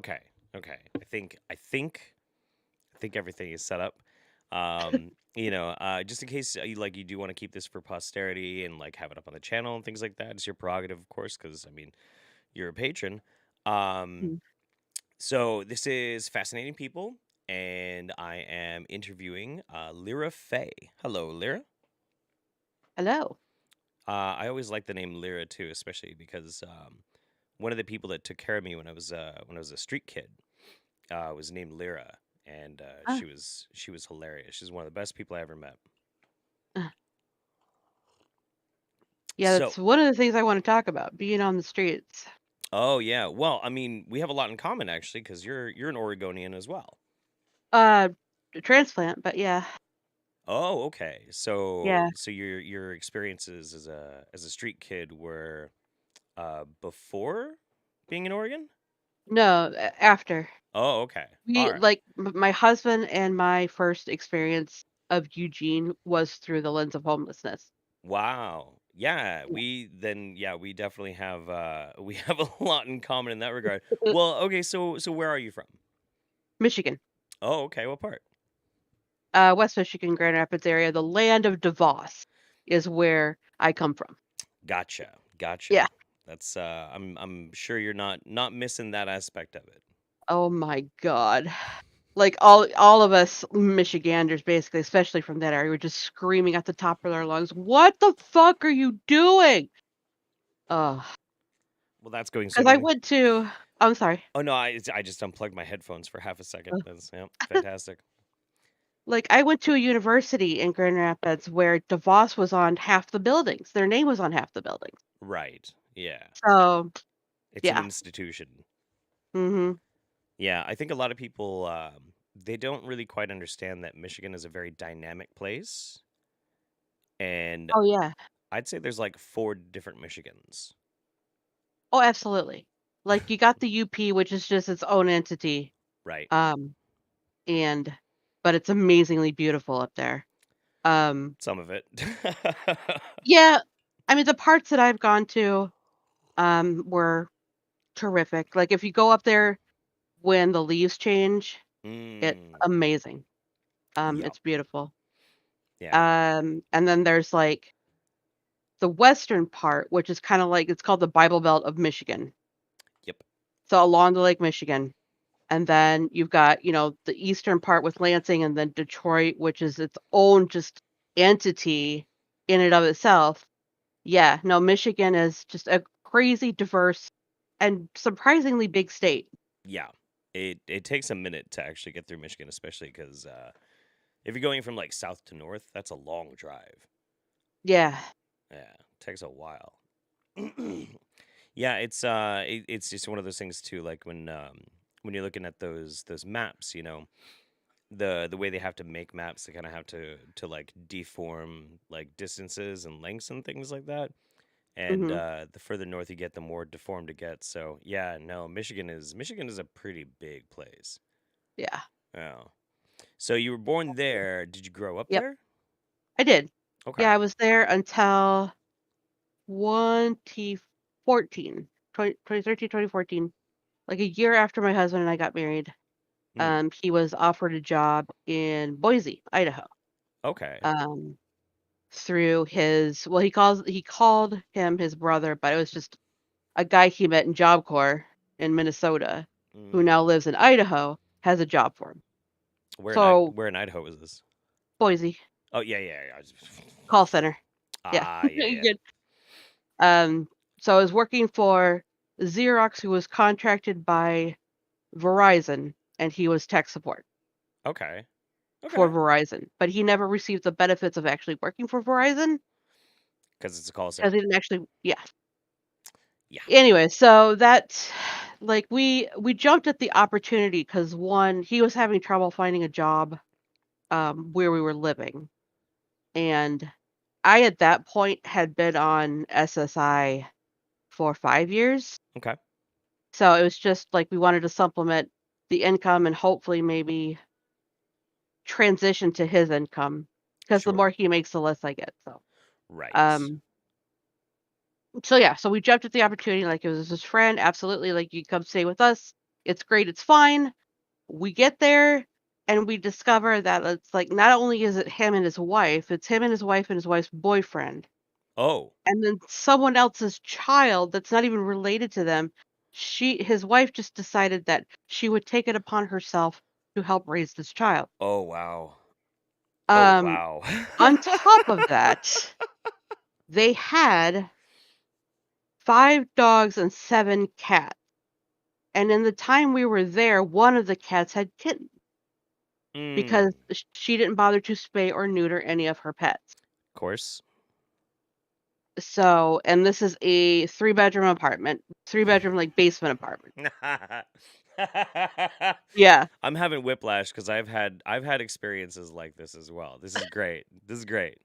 Okay. Okay. I think everything is set up. Just in case you do want to keep this for posterity and like have it up on the channel and things like that, it's your prerogative, of course, because I mean you're a patron. Um, Mm. so this is Fascinating People, and I am interviewing LyraFae. Hello, Lyra. Hello. I always like the name Lyra too, especially because one of the people that took care of me when I was a street kid was named Lyra, and Ah, she was hilarious. She's one of the best people I ever met. uh, yeah, So, that's one of the things I want to talk about, being on the streets. oh yeah, well, I mean, we have a lot in common actually, because you're an Oregonian as well. Uh, Transplant, but yeah, Oh, okay. So yeah. so your experiences as a street kid were before being in Oregon? No, after. Oh, okay. All We right. like my husband and my first experience of Eugene was through the lens of homelessness. Wow. Yeah, Yeah. we definitely have we have a lot in common in that regard. Well, okay, so where are you from? Michigan, Oh, okay. What part? West Michigan, Grand Rapids area, the land of DeVos is where I come from. Gotcha. Gotcha. Yeah. That's I'm sure you're not missing that aspect of it. Oh my God. Like all of us Michiganders basically, especially from that area, were just screaming at the top of their lungs, "What the fuck are you doing?" Ugh. Well, that's going so 'Cause I many. went to I'm sorry. Oh no, I just unplugged my headphones for half a second. That's yeah, fantastic. Like, I went to a university in Grand Rapids where DeVos was on half the buildings. Their name was on half the buildings. Right. Yeah. So, It's an yeah. institution. Mhm. Yeah, I think a lot of people they don't really quite understand that Michigan is a very dynamic place, and Oh, yeah. I'd say there's like four different Michigans. Oh, absolutely. Like, you got the UP, which is just its own entity, Right. um, and but it's amazingly beautiful up there. Um, Some of it. yeah, I mean, the parts that I've gone to, were terrific. Like, if you go up there when the leaves change, it's Mm. amazing. Yep. It's beautiful. Yeah. And then there's, like, the western part, which is kinda like it's called the Bible Belt of Michigan. Yep. So, along the Lake Michigan, and then you've got, the eastern part with Lansing and then Detroit, which is its own just entity in and of itself. Yeah, no, Michigan is just a crazy diverse and surprisingly big state. Yeah. It takes a minute to actually get through Michigan, especially because if you're going from like south to north, that's a long drive. Yeah. Yeah, takes a while. Yeah, it's just one of those things too. Like when you're looking at those maps, the way they have to make maps, they kind of have to like deform like distances and lengths and things like that. And Mhm. the further north you get, the more deformed it gets. So yeah, no, Michigan is a pretty big place. Yeah. Yeah. So you were born there. Did you grow up Yep. there? I did. Yeah, Okay. I was there until 2014, 2013, 2014, like a year after my husband and I got married. Mm, He was offered a job in Boise, Idaho. okay. Um, through his well, he called him his brother, but it was just a guy he met in Job Corps in Minnesota, who now Mm. lives in Idaho, has a job for him. So Where in Idaho is this? Boise Oh yeah, yeah, yeah. call center, yeah. Ah, yeah, yeah. Good. Um, so I was working for Xerox, who was contracted by Verizon, and he was tech support Okay. for Okay. Verizon, but he never received the benefits of actually working for Verizon Because it's a call because center. he didn't actually yeah. Yeah. Anyway, so that like, we jumped at the opportunity because 1, he was having trouble finding a job, where we were living, and I, at that point, had been on SSI for 5 years, Okay. so it was just, like, we wanted to supplement the income and hopefully maybe transition to his income because the Sure. more he makes, the less I get, so, Right. um so, yeah, so we jumped at the opportunity, like, it was his friend, absolutely, like, "You come stay with us," it's great, it's fine. We get there and we discover that it's like not only is it him and his wife, it's him and his wife and his wife's boyfriend. Oh. And then someone else's child that's not even related to them. His wife just decided that she would take it upon herself to help raise this child. Oh, wow. Oh, Um, wow. on top of that, they had 5 dogs and 7 cats. And in the time we were there, one of the cats had kittens Mm. because she didn't bother to spay or neuter any of her pets. Of course. So, and this is a 3-bedroom apartment, 3-bedroom like basement apartment. Yeah. I'm having whiplash because I've had experiences like this as well. This is great. This is great.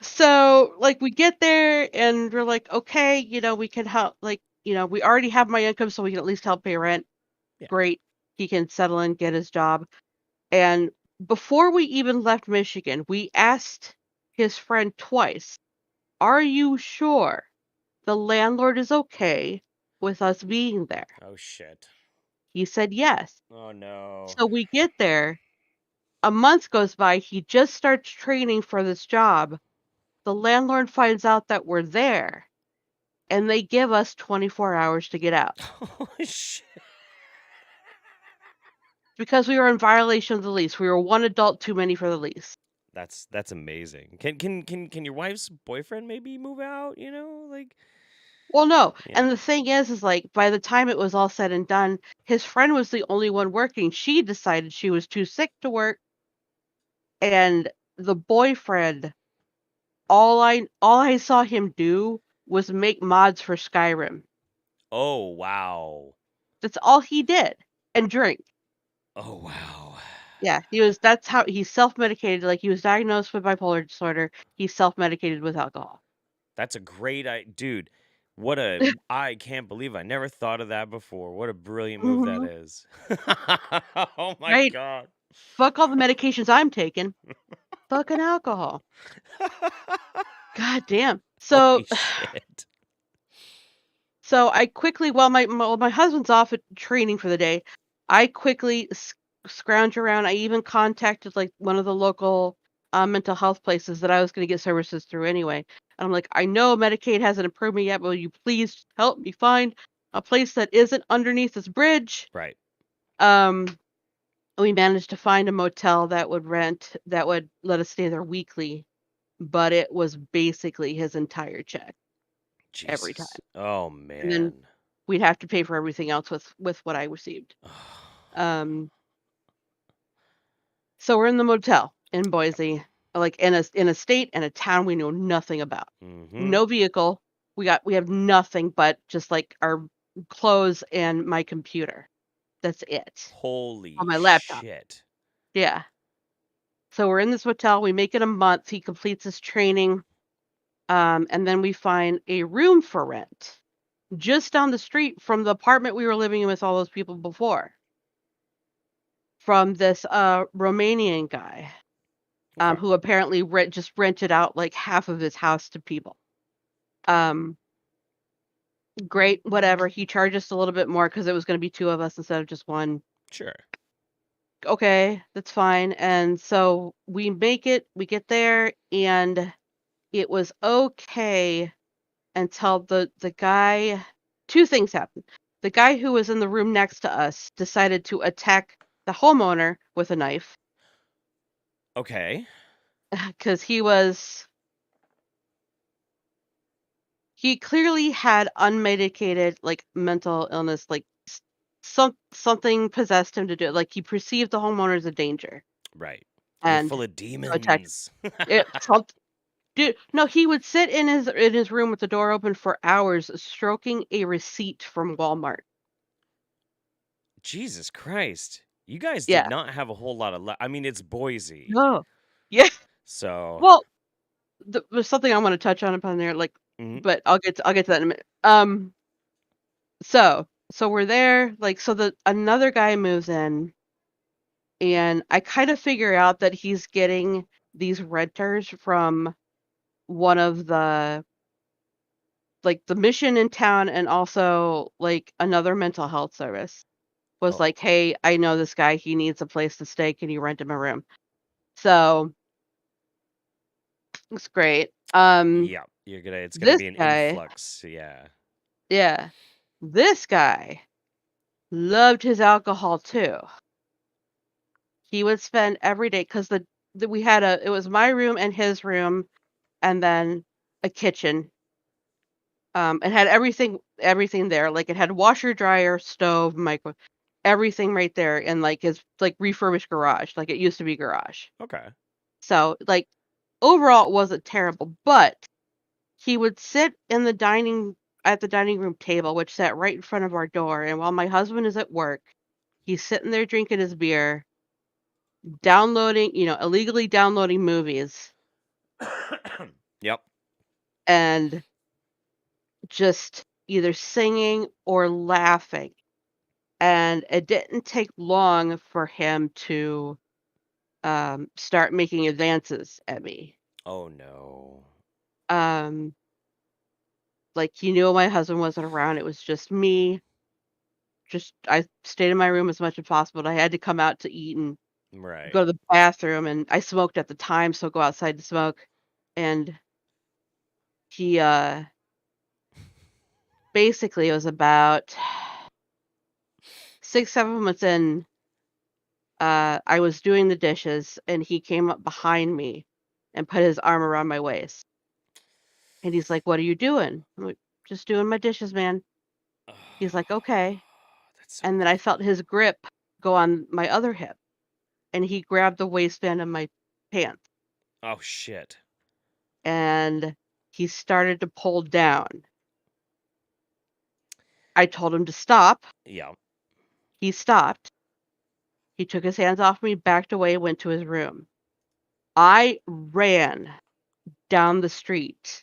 So, like, we get there and we're like, okay, we can help. Like, we already have my income, so we can at least help pay rent. Yeah. Great. He can settle in, get his job. And before we even left Michigan, we asked his friend twice, are you sure the landlord is okay with us being there? Oh shit. He said yes. Oh no. So we get there. A month goes by. He just starts training for this job. The landlord finds out that we're there and they give us 24 hours to get out Oh shit. because we were in violation of the lease. We were one adult too many for the lease. That's amazing. Can your wife's boyfriend maybe move out? Like Well, no. yeah. And the thing is like by the time it was all said and done, his friend was the only one working. She decided she was too sick to work, and the boyfriend, all I saw him do was make mods for Skyrim. Oh wow. That's all he did, and drink. Oh wow. Yeah, that's how he self-medicated, like, he was diagnosed with bipolar disorder, he self-medicated with alcohol. That's a great dude. I can't believe I never thought of that before. What a brilliant move that Mhm. is. Oh my Right? god. Fuck all the medications I'm taking. Fucking alcohol. God damn. So Holy shit. so I quickly while my husband's off at training for the day, I quickly scrounge around. I even contacted, like, one of the local, mental health places that I was gonna get services through anyway, and I'm like, "I know Medicaid hasn't approved me yet, will you please help me find a place that isn't underneath this bridge?" Right. Um, we managed to find a motel that would let us stay there weekly, but it was basically his entire check every time, Jesus. Oh and then man. we'd have to pay for everything else with what I received. Um, so we're in the motel in Boise, like in a state and a town we know nothing about. Mm-hmm. No vehicle. We have nothing but just like our clothes and my computer. That's it. On Holy my laptop. shit. Yeah. So we're in this motel. We make it a month. He completes his training. And then we find a room for rent just down the street from the apartment we were living in with all those people before. From this Romanian guy. Okay. Who apparently just rented out like half of his house to people. Um, Great, whatever. He charged us a little bit more because it was going to be 2 of us instead of just 1. Sure. Okay, that's fine. And so we make it, we get there, and it was okay until the guy. 2 things happened. The guy who was in the room next to us decided to attack the homeowner with a knife Okay. because he clearly had unmedicated, like, mental illness, like, something possessed him to do it, like, he perceived the homeowner as a danger, Right. You're and full of so attacked demons. it dude, no, he would sit in his room with the door open for hours stroking a receipt from Walmart. Jesus Christ. You guys did Yeah. not have a whole lot of I mean, it's Boise. No. Yeah. So, Well, there's something I wanna touch on upon there, like, mhm. but I'll get to that in a minute. So we're there, like, so the another guy moves in, and I kind of figure out that he's getting these renters from one of the like the mission in town and also like another mental health service was Oh, like, "Hey, I know this guy. He needs a place to stay. Can you rent him a room?" So it's great. yeah. It's gonna This be an guy, influx. Yeah. yeah, this guy loved his alcohol too. He would spend every day because we had it was my room and his room, and then a kitchen. It had everything there. Like it had washer, dryer, stove, micro, everything right there in like his like refurbished garage. Like it used to be garage. Okay. So like overall it wasn't terrible, but he would sit in the dining room table, which sat right in front of our door, and while my husband is at work, he's sitting there drinking his beer, downloading, illegally downloading movies Yep. and just either singing or laughing. And it didn't take long for him to start making advances at me. Oh no. Um, like he knew my husband wasn't around. It was just me. Just I stayed in my room as much as possible. I had to come out to eat and Right. go to the bathroom, and I smoked at the time, so go outside to smoke. And he basically it was about 6, 7 months in, I was doing the dishes and he came up behind me and put his arm around my waist. And he's like, "What are you doing?" I'm like, "Just doing my dishes, man." He's like, "Okay." That's so And then I weird. felt his grip go on my other hip and he grabbed the waistband of my pants Oh shit. and he started to pull down. I told him to stop. Yeah. He stopped. He took his hands off me, backed away, went to his room. I ran down the street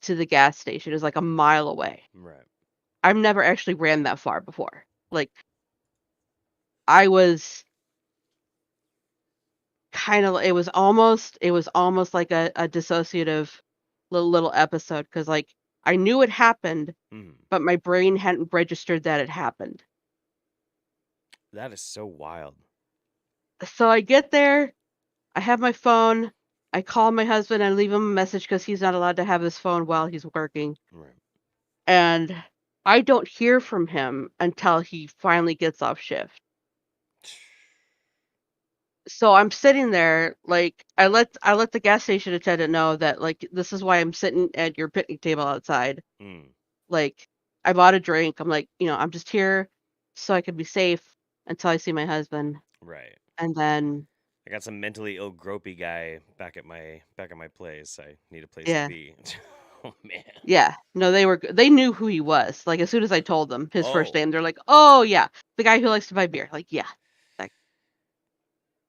to the gas station. It was like a mile away. Right. I've never actually ran that far before. Like, I was it was almost like a dissociative little episode because like, I knew it happened, Mm. but my brain hadn't registered that it happened. That is so wild. So I get there, I have my phone, I call my husband and leave him a message because he's not allowed to have his phone while he's working, Right. and I don't hear from him until he finally gets off shift. So I'm sitting there, like, I let the gas station attendant know that, like, this is why I'm sitting at your picnic table outside. Mm. Like, I bought a drink. I'm like, I'm just here so I can be safe until I see my husband. Right. And then, I got some mentally ill gropey guy back at my place. I need a place to yeah, be. Oh man. yeah. No, they knew who he was. Like, as soon as I told them his first Oh. name, they're like, "Oh yeah, the guy who likes to buy beer." Like, yeah. That,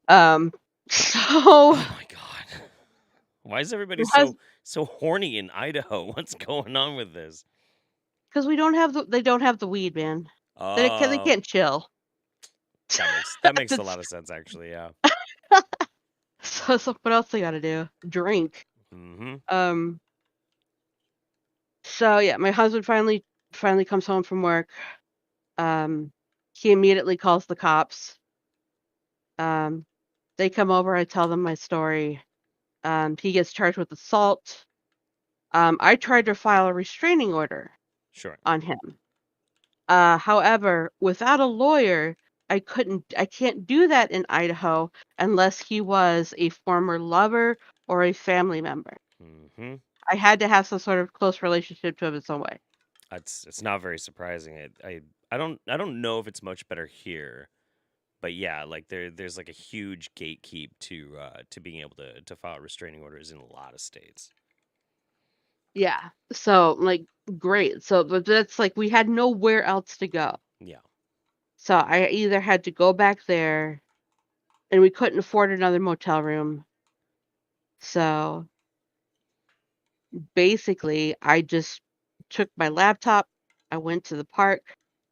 um, so Oh my god. Why is everybody my hus so horny in Idaho? What's going on with this? 'cause they don't have the weed, man. They Oh, can't chill. that makes a lot That's of sense actually. Yeah. so what else they gotta do? Drink. Mm-hmm. Um, so yeah, my husband finally comes home from work. Um, he immediately calls the cops. Um, they come over, I tell them my story. He gets charged with assault. I tried to file a restraining order Sure. on him. However, without a lawyer, I can't do that in Idaho unless he was a former lover or a family member. Mm-hmm. I had to have some sort of close relationship to him in some way. It's not very surprising. I don't know if it's much better here, but yeah, like there's like a huge gatekeep to being able to file restraining orders in a lot of states. Yeah. So, like, great. So, but that's like we had nowhere else to go. Yeah. So I either had to go back there and we couldn't afford another motel room. So basically, I just took my laptop. I went to the park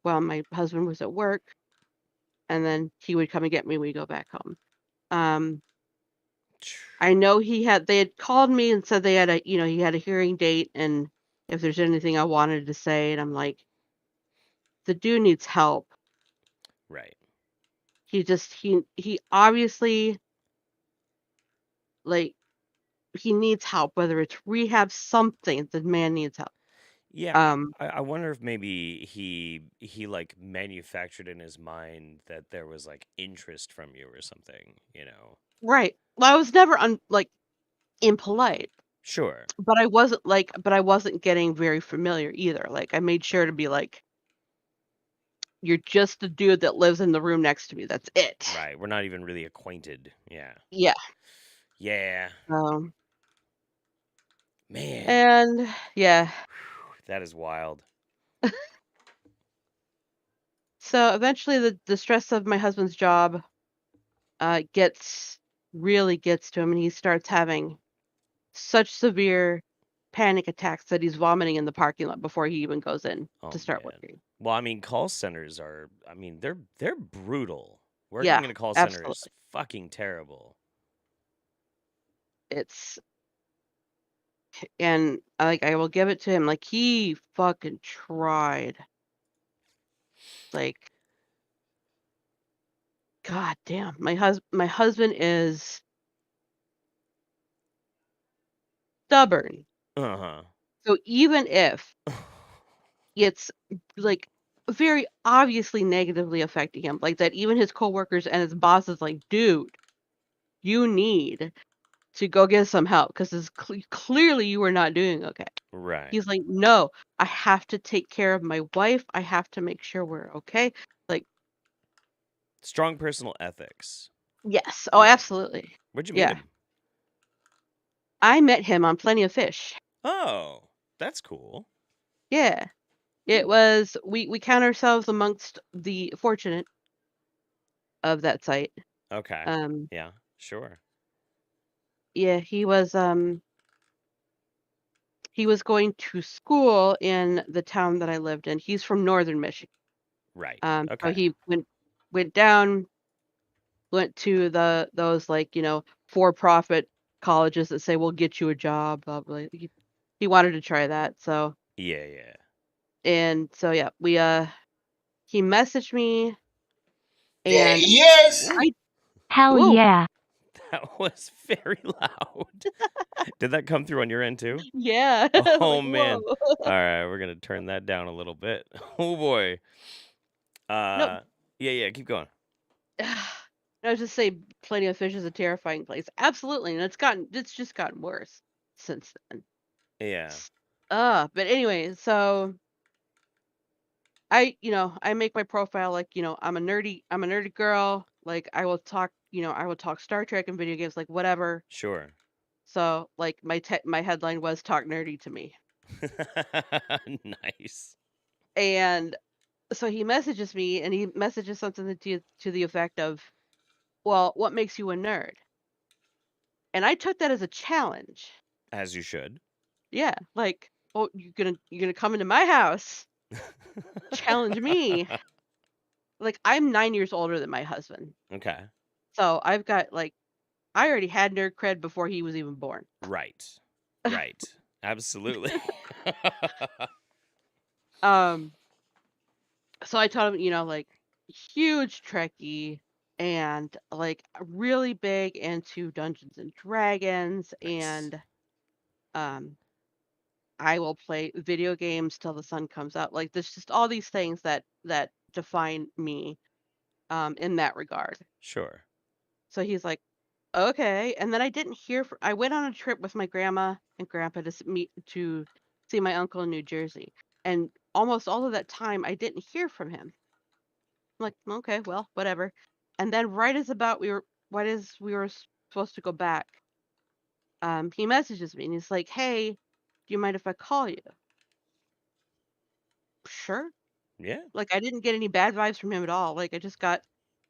while my husband was at work, and then he would come and get me when we go back home. Um, I know they had called me and said they had he had a hearing date, and if there's anything I wanted to say, and I'm like, the dude needs help. Right. He obviously, like, he needs help, whether it's rehab, something, the man needs help. Yeah, Um, I wonder if maybe he like manufactured in his mind that there was like interest from you or something, you know. right. Well, I was never impolite, Sure. but I wasn't getting very familiar either. Like, I made sure to be like, "You're just the dude that lives in the room next to me, that's it." Right. We're not even really acquainted. Yeah. Yeah. Yeah. Um, Man, and yeah. that is wild. So, eventually the stress of my husband's job, gets to him, and he starts having such severe panic attacks that he's vomiting in the parking lot before he even goes in Oh to start man. working. Well, I mean, call centers are I mean, they're brutal. Working Yeah, in a call center is absolutely. fucking terrible. It's and, like, I will give it to him, like, he fucking tried. Like, god damn, my husband is stubborn. Uh-huh. So even if it's, like, very obviously negatively affecting him, like, that even his coworkers and his boss is like, "Dude, you need to go get some help because it's clearly you are not doing okay." Right. He's like, "No, I have to take care of my wife. I have to make sure we're okay." Like, Strong personal ethics. yes. Oh, Yeah. absolutely. Where'd you meet Yeah. him? I met him on Plenty of Fish. Oh, that's cool. Yeah. Hmm. It was we count ourselves amongst the fortunate of that site. Okay. Um, Yeah, sure. yeah, he was going to school in the town that I lived in. He's from Northern Michigan. Right. So Okay. he went down, went to those, like, for-profit colleges that say, "We'll get you a job," blah, blah. He wanted to try that, so Yeah, yeah. yeah, he messaged me, and Yes. Ooh, I Hell ooh, yeah. that was very loud. Did that come through on your end too? yeah, Oh like, "Whoa." man. All right, we're gonna turn that down a little bit. Oh boy. No, Yeah, yeah. Keep going. I was just saying Plenty of Fish is a terrifying place. Absolutely, and it's just gotten worse since then. Yeah, S but anyway, so I make my profile like, I'm a nerdy girl, like, I will talk Star Trek and video games, like, whatever. sure. So, like, my headline was "Talk nerdy to me." Nice. And so he messages me, and he messages something to the effect of, "Well, what makes you a nerd?" And I took that as a challenge. As you should. Yeah, like, "Oh, you're gonna come into my house, challenge me?" Like, I'm 9 years older than my husband. Okay. So, I already had nerd cred before he was even born. Right. Right. Absolutely. Um, so I told him, like, huge Trekkie and, like, really big into Dungeons& and Dragons, Nice. and, um, I will play video games till the sun comes up. Like, there's just all these things that define me, in that regard. Sure. So he's like, "Okay," and then I went on a trip with my grandma and grandpa to see my uncle in New Jersey, and almost all of that time, I didn't hear from him. I'm like, "Okay, well, whatever." And then right as we were supposed to go back, he messages me, and he's like, "Hey, do you mind if I call you?" "Sure." Yeah. Like, I didn't get any bad vibes from him at all. Like,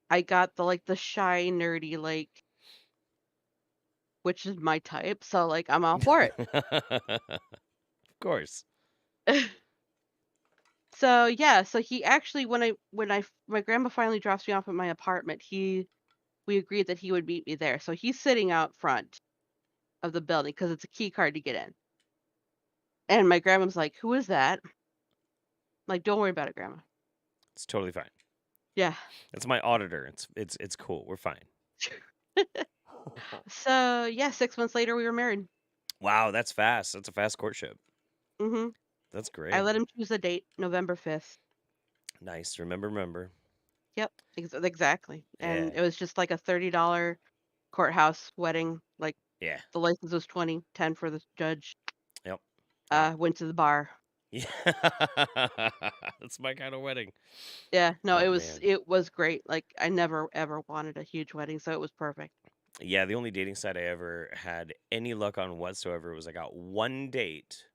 I got the shy, nerdy, like, which is my type, so, like, I'm all for it. Of course. So, yeah, so he actually my grandma finally drops me off at my apartment, we agreed that he would meet me there. So he's sitting out front of the building because it's a key card to get in. And my grandma's like, "Who is that?" I'm like, "Don't worry about it, grandma." It's totally fine. Yeah. It's my auditor. It's cool. We're fine. So, yeah, 6 months later, we were married. Wow, that's fast. That's a fast courtship. Mhm. That's I great. let him choose a date, November 5th. Nice. Remember. Yep, exactly, and Yeah. it was just like a $30 courthouse wedding, like, Yeah. the license was 20, 10 for the judge, Yep. Yep. went to the bar. Yeah. That's my kind of wedding. Yeah, no, Oh it was man. it was great, like, I never ever wanted a huge wedding, so it was perfect. Yeah, the only dating site I ever had any luck on whatsoever was I got one date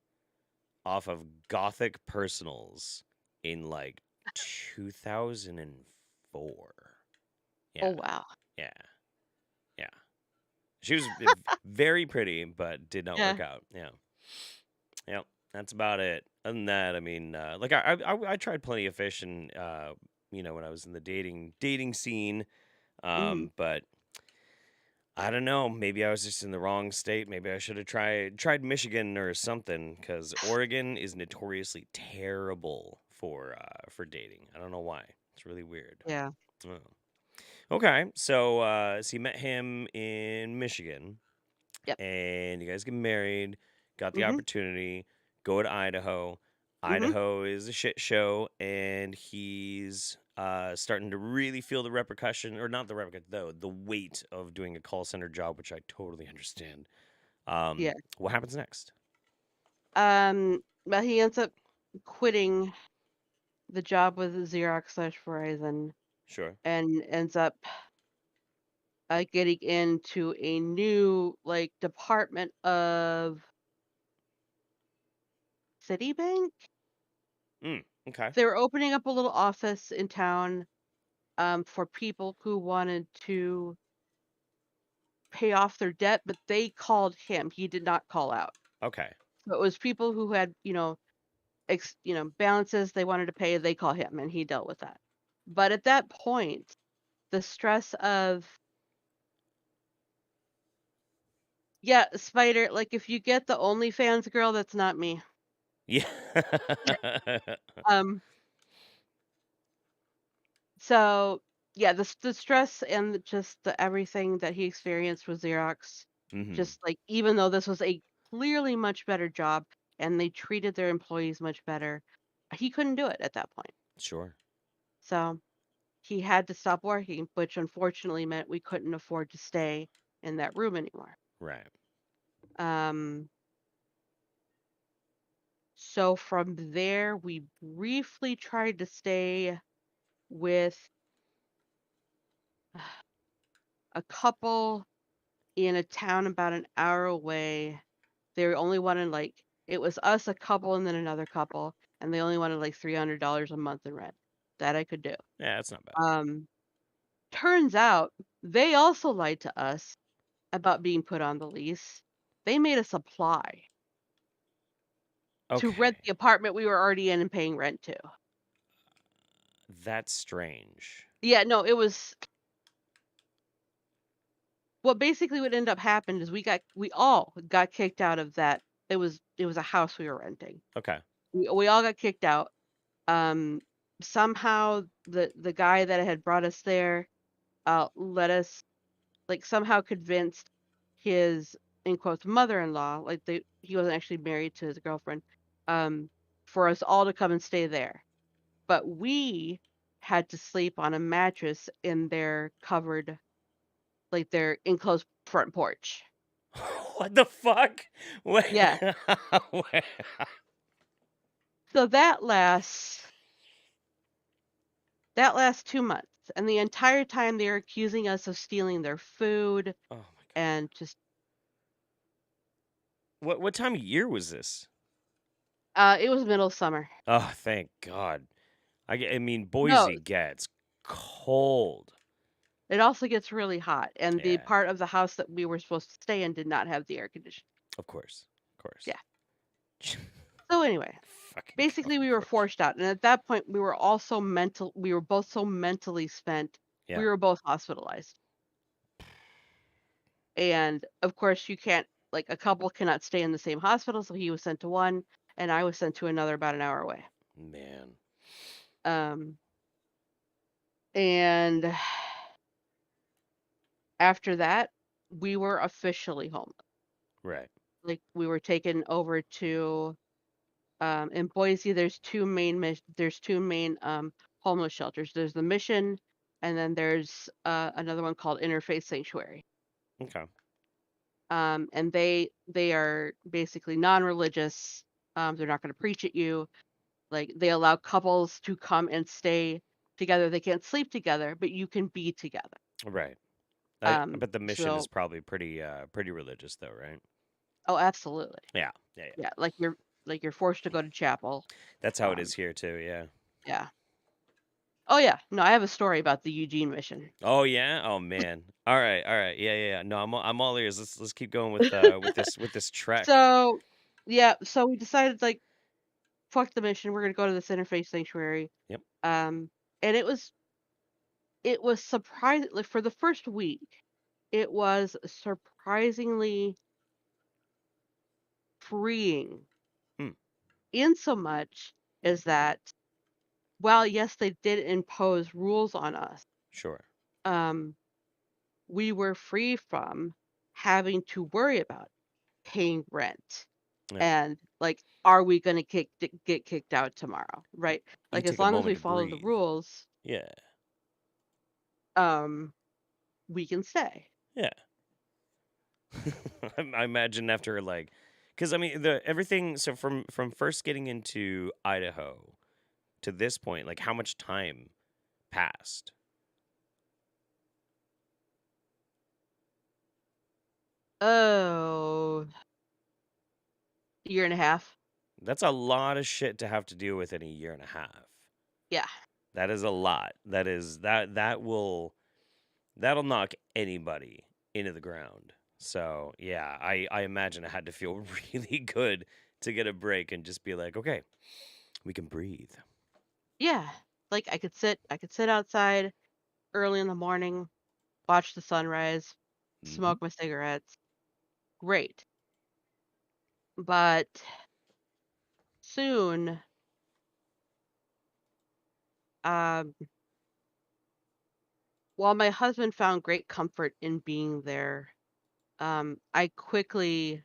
off of Gothic Personals in like 2004. Oh, Yeah. wow. Yeah. Yeah. She was very pretty, but did not work Yeah, out. Yeah. Yep. That's about it. Other than that, I mean, like I tried plenty of fish and when I was in the dating scene. mhm. But I don't know. Maybe I was just in the wrong state. Maybe I should have tried Michigan or something because Oregon is notoriously terrible for dating. I don't know why. It's really weird. Yeah. Oh. Okay, so you met him in Michigan, Yep. and you guys get married. Got the Mhm, opportunity. Go to Idaho. mhm. Idaho is a shit show, and he's starting to really feel the repercussion, or not the repercussion, though the weight of doing a call center job, which I totally understand. Yeah. What happens next? But he ends up quitting the job with Xerox/Verizon Sure. and ends up, getting into a new, like, department of Citibank? Okay. They were opening up a little office in town, for people who wanted to pay off their debt, but they called him, he did not call out. Okay. So it was people who had, balances they wanted to pay, they call him, and he dealt with that. But at that point, the stress of yeah, Spider, like, if you get the OnlyFans girl, that's not me. Yeah. Um, so, yeah, the stress and just the everything that he experienced with Xerox, hmm just, like, even though this was a clearly much better job and they treated their employees much better, he couldn't do it at that point. Sure. So, he had to stop working, which unfortunately meant we couldn't afford to stay in that room anymore. Right. Um, so from there, we briefly tried to stay with a couple in a town about an hour away. They were only wanted like it was us, a couple, and then another couple, and they only wanted like $300 a month in rent. That I could do. Yeah, that's not bad. Um, turns out they also lied to us about being put on the lease. They made us apply to rent Okay. the apartment we were already in and paying rent to. That's strange. Yeah, no, it was well, basically what ended up happening is we all got kicked out of that. It was a house we were renting. Okay. We all got kicked out. Um, somehow the guy that had brought us there, let us like somehow convinced his in quotes mother-in-law, like he wasn't actually married to his girlfriend, um, for us all to come and stay there. But we had to sleep on a mattress in their covered, like their enclosed front porch. What the fuck? Wait. Yeah. Wait. So that lasts 2 months, and the entire time they're accusing us of stealing their food Oh my god. and just What time of year was this? it was middle of summer. Oh, thank God. I mean, No, Boise gets cold. it also gets really hot, and the Yeah, part of the house that we were supposed to stay in did not have the air conditioning. of course. Of course. Yeah. So anyway, Fucking basically we were California. forced out, and at that point we were both so mentally spent. We Yeah. were both hospitalized. And of course you can't like a couple cannot stay in the same hospital, so he was sent to one. and I was sent to another about an hour away. Man. Um, and after that, we were officially homeless. Right. Like, we were taken over to, in Boise, there's 2 main, homeless shelters. There's the Mission, and then there's, another one called Interfaith Sanctuary. Okay. And they are basically non-religious. They're not gonna preach at you. Like, they allow couples to come and stay together. They can't sleep together, but you can be together. Right. I Um, bet the mission is so probably pretty religious though, right? Oh, absolutely. Yeah. Yeah, yeah. Yeah, like you're forced to go to chapel. That's how it Um, is here too, yeah. yeah. Oh, yeah. No, I have a story about the Eugene mission. Oh yeah? Oh man. All right, all right. Yeah, yeah, yeah. No, I'm all ears. Let's keep going with this trek. So, yeah, so we decided, like, fuck the mission. We're gonna go to this interfaith sanctuary. Yep. Um, and it was surprising, like, for the first week, it was surprisingly freeing Hmm. in so much as that, while yes, they did impose rules on us, Sure. um, we were free from having to worry about paying rent Yeah. and, like, are we gonna get kicked out tomorrow, right? You can Like, as take a long as we moment to follow the breathe. rules, Yeah. um, we can stay. Yeah. I imagine after like, because I mean the everything. So from first getting into Idaho to this point, like how much time passed? Oh, year and a half. That's a lot of shit to have to deal with in a year and a half. Yeah. That is a lot. That'll knock anybody into the ground. So yeah, I imagine it had to feel really good to get a break and just be like, okay, we can breathe. Yeah. Like, I could sit outside early in the morning, watch the sunrise, Hmm. smoke my cigarettes. Great. But soon, um, while my husband found great comfort in being there, I quickly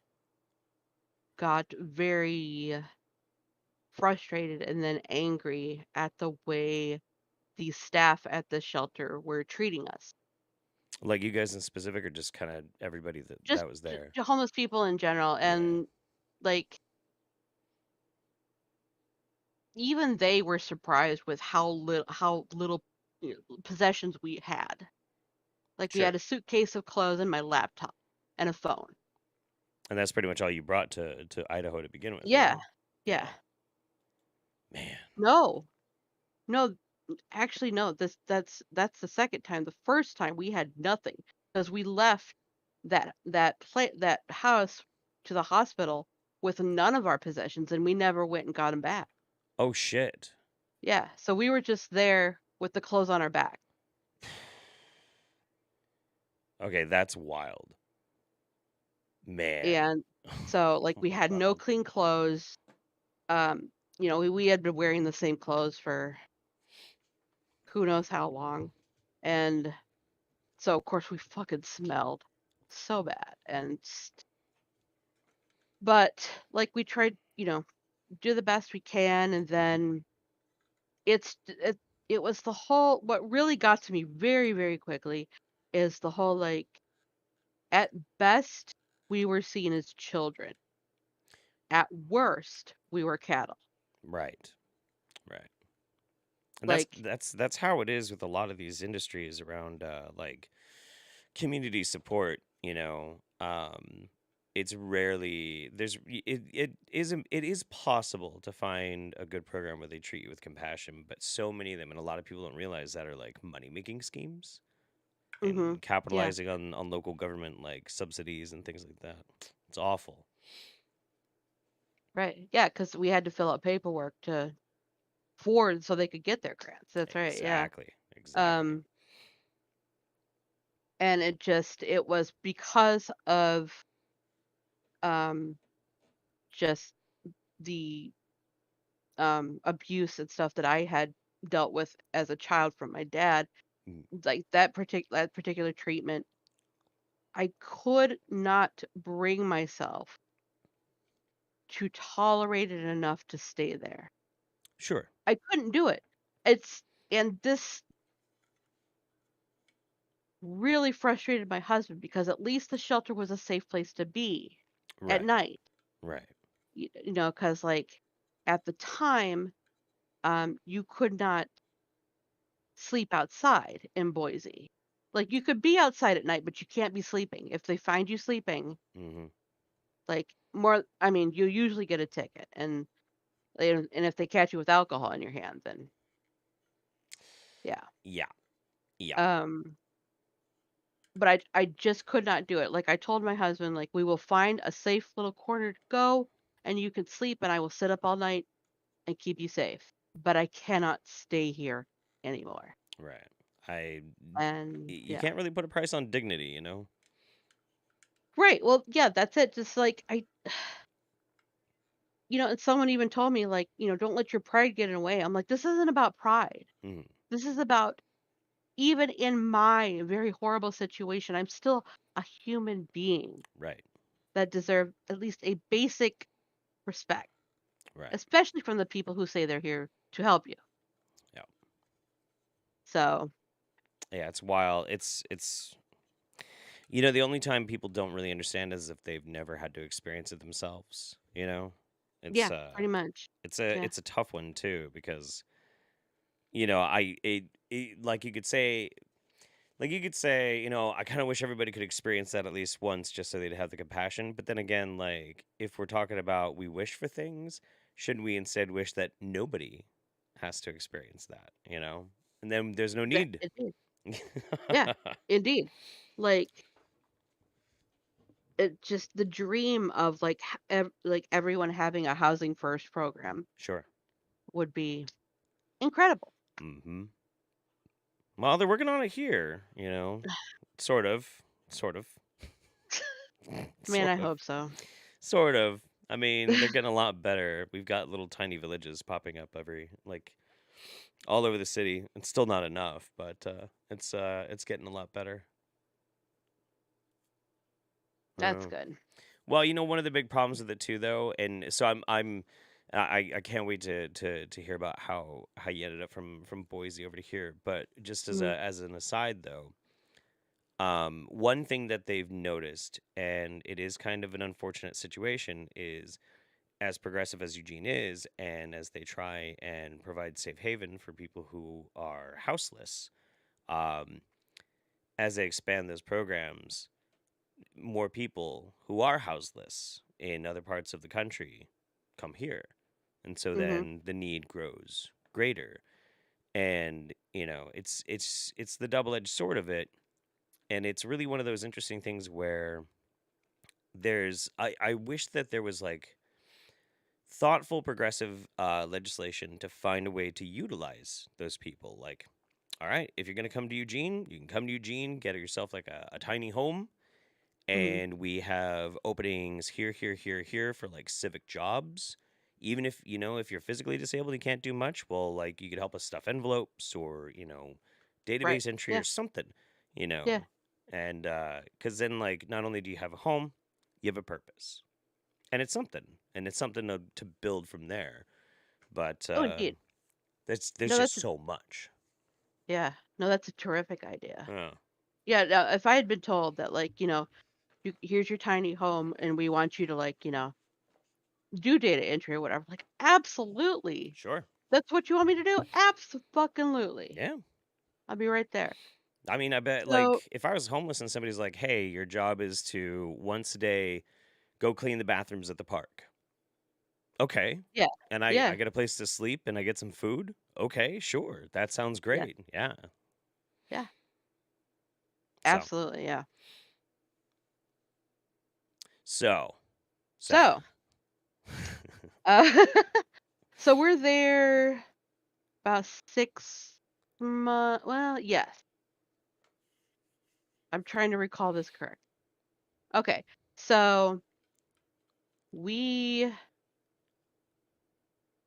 got very frustrated and then angry at the way the staff at the shelter were treating us. Like you guys in specific, or just kind of everybody Just that was there. homeless people in general, Yeah, and, like, even they were surprised with how little, possessions we had. Like, we had sure. a suitcase of clothes and my laptop and a phone. And that's pretty much all you brought to Idaho to begin with, Yeah. right? Yeah. Yeah. Man. No. No, actually, no, that's the second time. The first time we had nothing because we left that house to the hospital with none of our possessions, and we never went and got them back. Oh shit. Yeah, so we were just there with the clothes on our back. Okay, that's wild. Man. And so, like, Oh we my had no god. clean clothes. We had been wearing the same clothes for who knows how long. And so, of course, we fucking smelled so bad. But, like, we tried, do the best we can, and Hmm. then it was the whole what really got to me very, very quickly is the whole, like, at best, we were seen as children. At worst, we were cattle. Right. Right. And Like, that's how it is with a lot of these industries around like community support, you know. It's rarely it is possible to find a good program where they treat you with compassion, but so many of them and a lot of people don't realize that are like money making schemes mhm. and Yeah, capitalizing on local government like subsidies and things like that. It's awful. right. Yeah, because we had to fill out paperwork to forward so they could get their grants. That's right, yeah. Exactly. Exactly. Um, and it was because of, um, just the abuse and stuff that I had dealt with as a child from my dad, Mm. like that particular treatment, I could not bring myself to tolerate it enough to stay there. Sure. I couldn't do it. It's and this really frustrated my husband because at least the shelter was a safe place to be at Right. night. Right. You know, because like at the time, you could not sleep outside in Boise. Like you could be outside at night, but you can't be sleeping. If they find you sleeping, Hmm. like I mean, you usually get a ticket, and if they catch you with alcohol in your hand, then yeah. Yeah. Yeah. Um, but I just could not do it. Like I told my husband, like we will find a safe little corner to go, and you can sleep, and I will sit up all night and keep you safe. But I cannot stay here anymore. Right. I. And You yeah. can't really put a price on dignity, you know. Right. Well, yeah, that's it. Just like and someone even told me like, don't let your pride get in the way. I'm like, this isn't about pride. Hmm. This is about even in my very horrible situation, I'm still a human being Right. that deserve at least a basic respect, Right. especially from the people who say they're here to help you. Yeah. So, Yeah. It's wild. It's. The only time people don't really understand is if they've never had to experience it themselves. It's yeah, pretty much. Yeah. it's a tough one too because like you could say, I kind of wish everybody could experience that at least once just so they'd have the compassion. But then again, like if we're talking about we wish for things, should we instead wish that nobody has to experience that, And then there's no That need. indeed. Yeah, indeed. Like it just the dream of like like everyone having a housing first program Sure. would be incredible. Hmm. Well, they're working on it here, sort of, sort of, Man, sort I of, hope so. sort of. I mean, they're getting a lot better. We've got little tiny villages popping up all over the city. It's still not enough, but it's getting a lot better. That's Uh, good. well, one of the big problems with it too, though, and so I can't wait to hear about how you ended up from Boise over to here. But just as Mhm, an aside, though, one thing that they've noticed, and it is kind of an unfortunate situation, is as progressive as Eugene is, and as they try and provide safe haven for people who are houseless, um, as they expand those programs, more people who are houseless in other parts of the country come here. And so mhm, then the need grows greater. And, it's the double-edged sword of it. And it's really one of those interesting things where I wish that there was like thoughtful progressive legislation to find a way to utilize those people. Like, all right, if you're going to come to Eugene, you can come to Eugene, get yourself like a tiny home, mhm. and we have openings here, here, here, here for like civic jobs. Even if if you're physically disabled, you can't do much. Well, like you could help us stuff envelopes or Right. database entry Yeah. or something, you Yeah. know, and because then like not only do you have a home, you have a purpose, and it's something to build from there. But Oh, indeed. there's No, just so much. yeah. No, that's a terrific idea. Yeah, Yeah, now, if I had been told that, like, here's your tiny home and we want you to, like, do data entry or whatever, like, absolutely. sure. That's what you want me to do? Abso-fucking-lutely. Yeah. I'll be right there. I mean, I bet So, like if I was homeless and somebody's like, "Hey, your job is to once a day go clean the bathrooms at the park." Okay. yeah. And I Yeah. get a place to sleep and I get some food. Okay, sure. That sounds Yeah. great. Yeah. Yeah. So, Absolutely, yeah. so, So, Sarah. uh, so we're there about 6 months. Well, yes. I'm trying to recall this correct. Okay. So we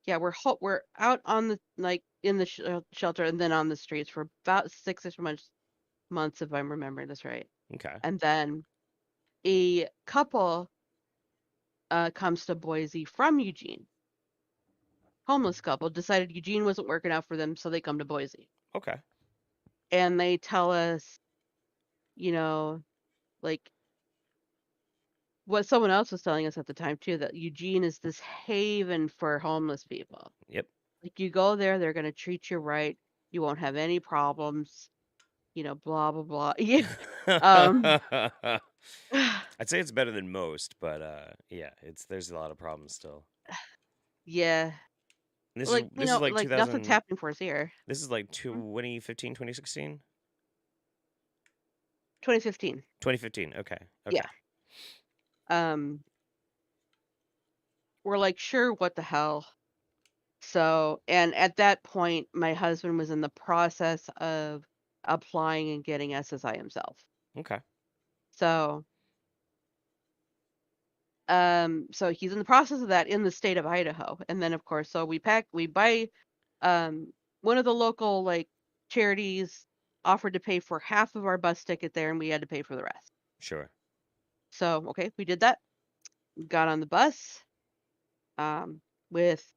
yeah, we're out on the like in the shelter and then on the streets for about 6ish months if I'm remembering this right. Okay. And then a couple comes to Boise from Eugene. Homeless couple decided Eugene wasn't working out for them, so they come to Boise. Okay. And they tell us, you know, like what someone else was telling us at the time too, that Eugene is this haven for homeless people. Yep. Like you go there, they're gonna treat you right. You won't have any problems, blah blah blah. Yeah. Um I'd say it's better than most, but yeah, it's there's a lot of problems still. yeah. And this is Like, this is like like nothing's 2000. happening for us here. This is like Mhm. 2015, 2016, 2015. 2015. Okay. Okay. Yeah. Um we're like, sure, what the hell? So, and at that point, my husband was in the process of applying and getting SSI himself. Okay. So, so he's in the process of that in the state of Idaho. And then of course, so we buy um one of the local like charities offered to pay for half of our bus ticket there and we had to pay for the rest. Sure. So, okay, we did that. Got on the bus with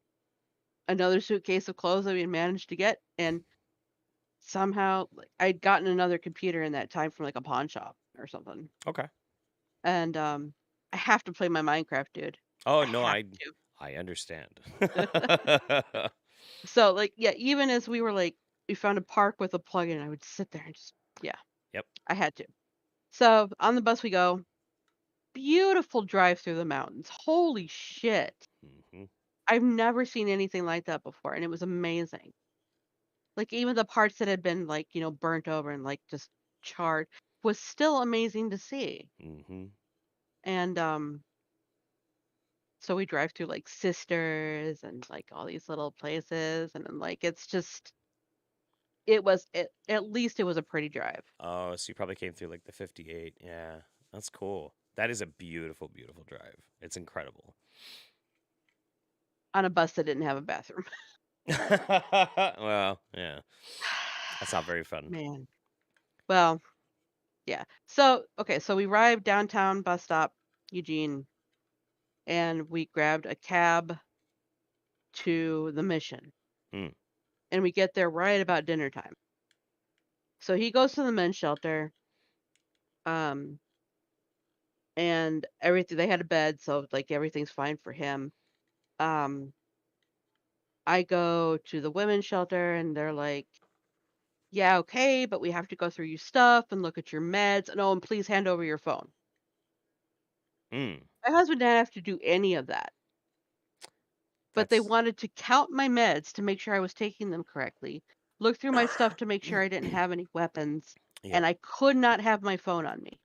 another suitcase of clothes that we had managed to get and somehow like I'd gotten another computer in that time from like a pawn shop or something. Okay. And I have to play my Minecraft, dude. Oh I no, have I understand. to. So like yeah, even as we were like we found a park with a plug-in, I would sit there and just yeah, Yep. I had to. So on the bus we go. Beautiful drive through the mountains. Holy shit. Hmm. I've never seen anything like that before and it was amazing. Like even the parts that had been like, burnt over and like just charred was still amazing to see. Hmm. And so we drive through like Sisters and like all these little places and then like it's just at least it was a pretty drive Oh, so you probably came through like the 58. Yeah, that's cool. That is a beautiful, beautiful drive. It's incredible. on a bus that didn't have a bathroom. Well, yeah, that's not very fun. Man. Well, yeah. So, okay, so we arrived downtown bus stop, Eugene, and we grabbed a cab to the mission. Mm, And we get there right about dinner time. So he goes to the men's shelter, um, and everything they had a bed, so like everything's fine for him. Um, I go to the women's shelter and they're like, yeah, okay, but we have to go through your stuff and look at your meds. And oh, and please hand over your phone. mm. My husband didn't have to do any of that, but they That's wanted to count my meds to make sure I was taking them correctly, look through my stuff to make sure I didn't have any weapons, yep. and I could not have my phone on me.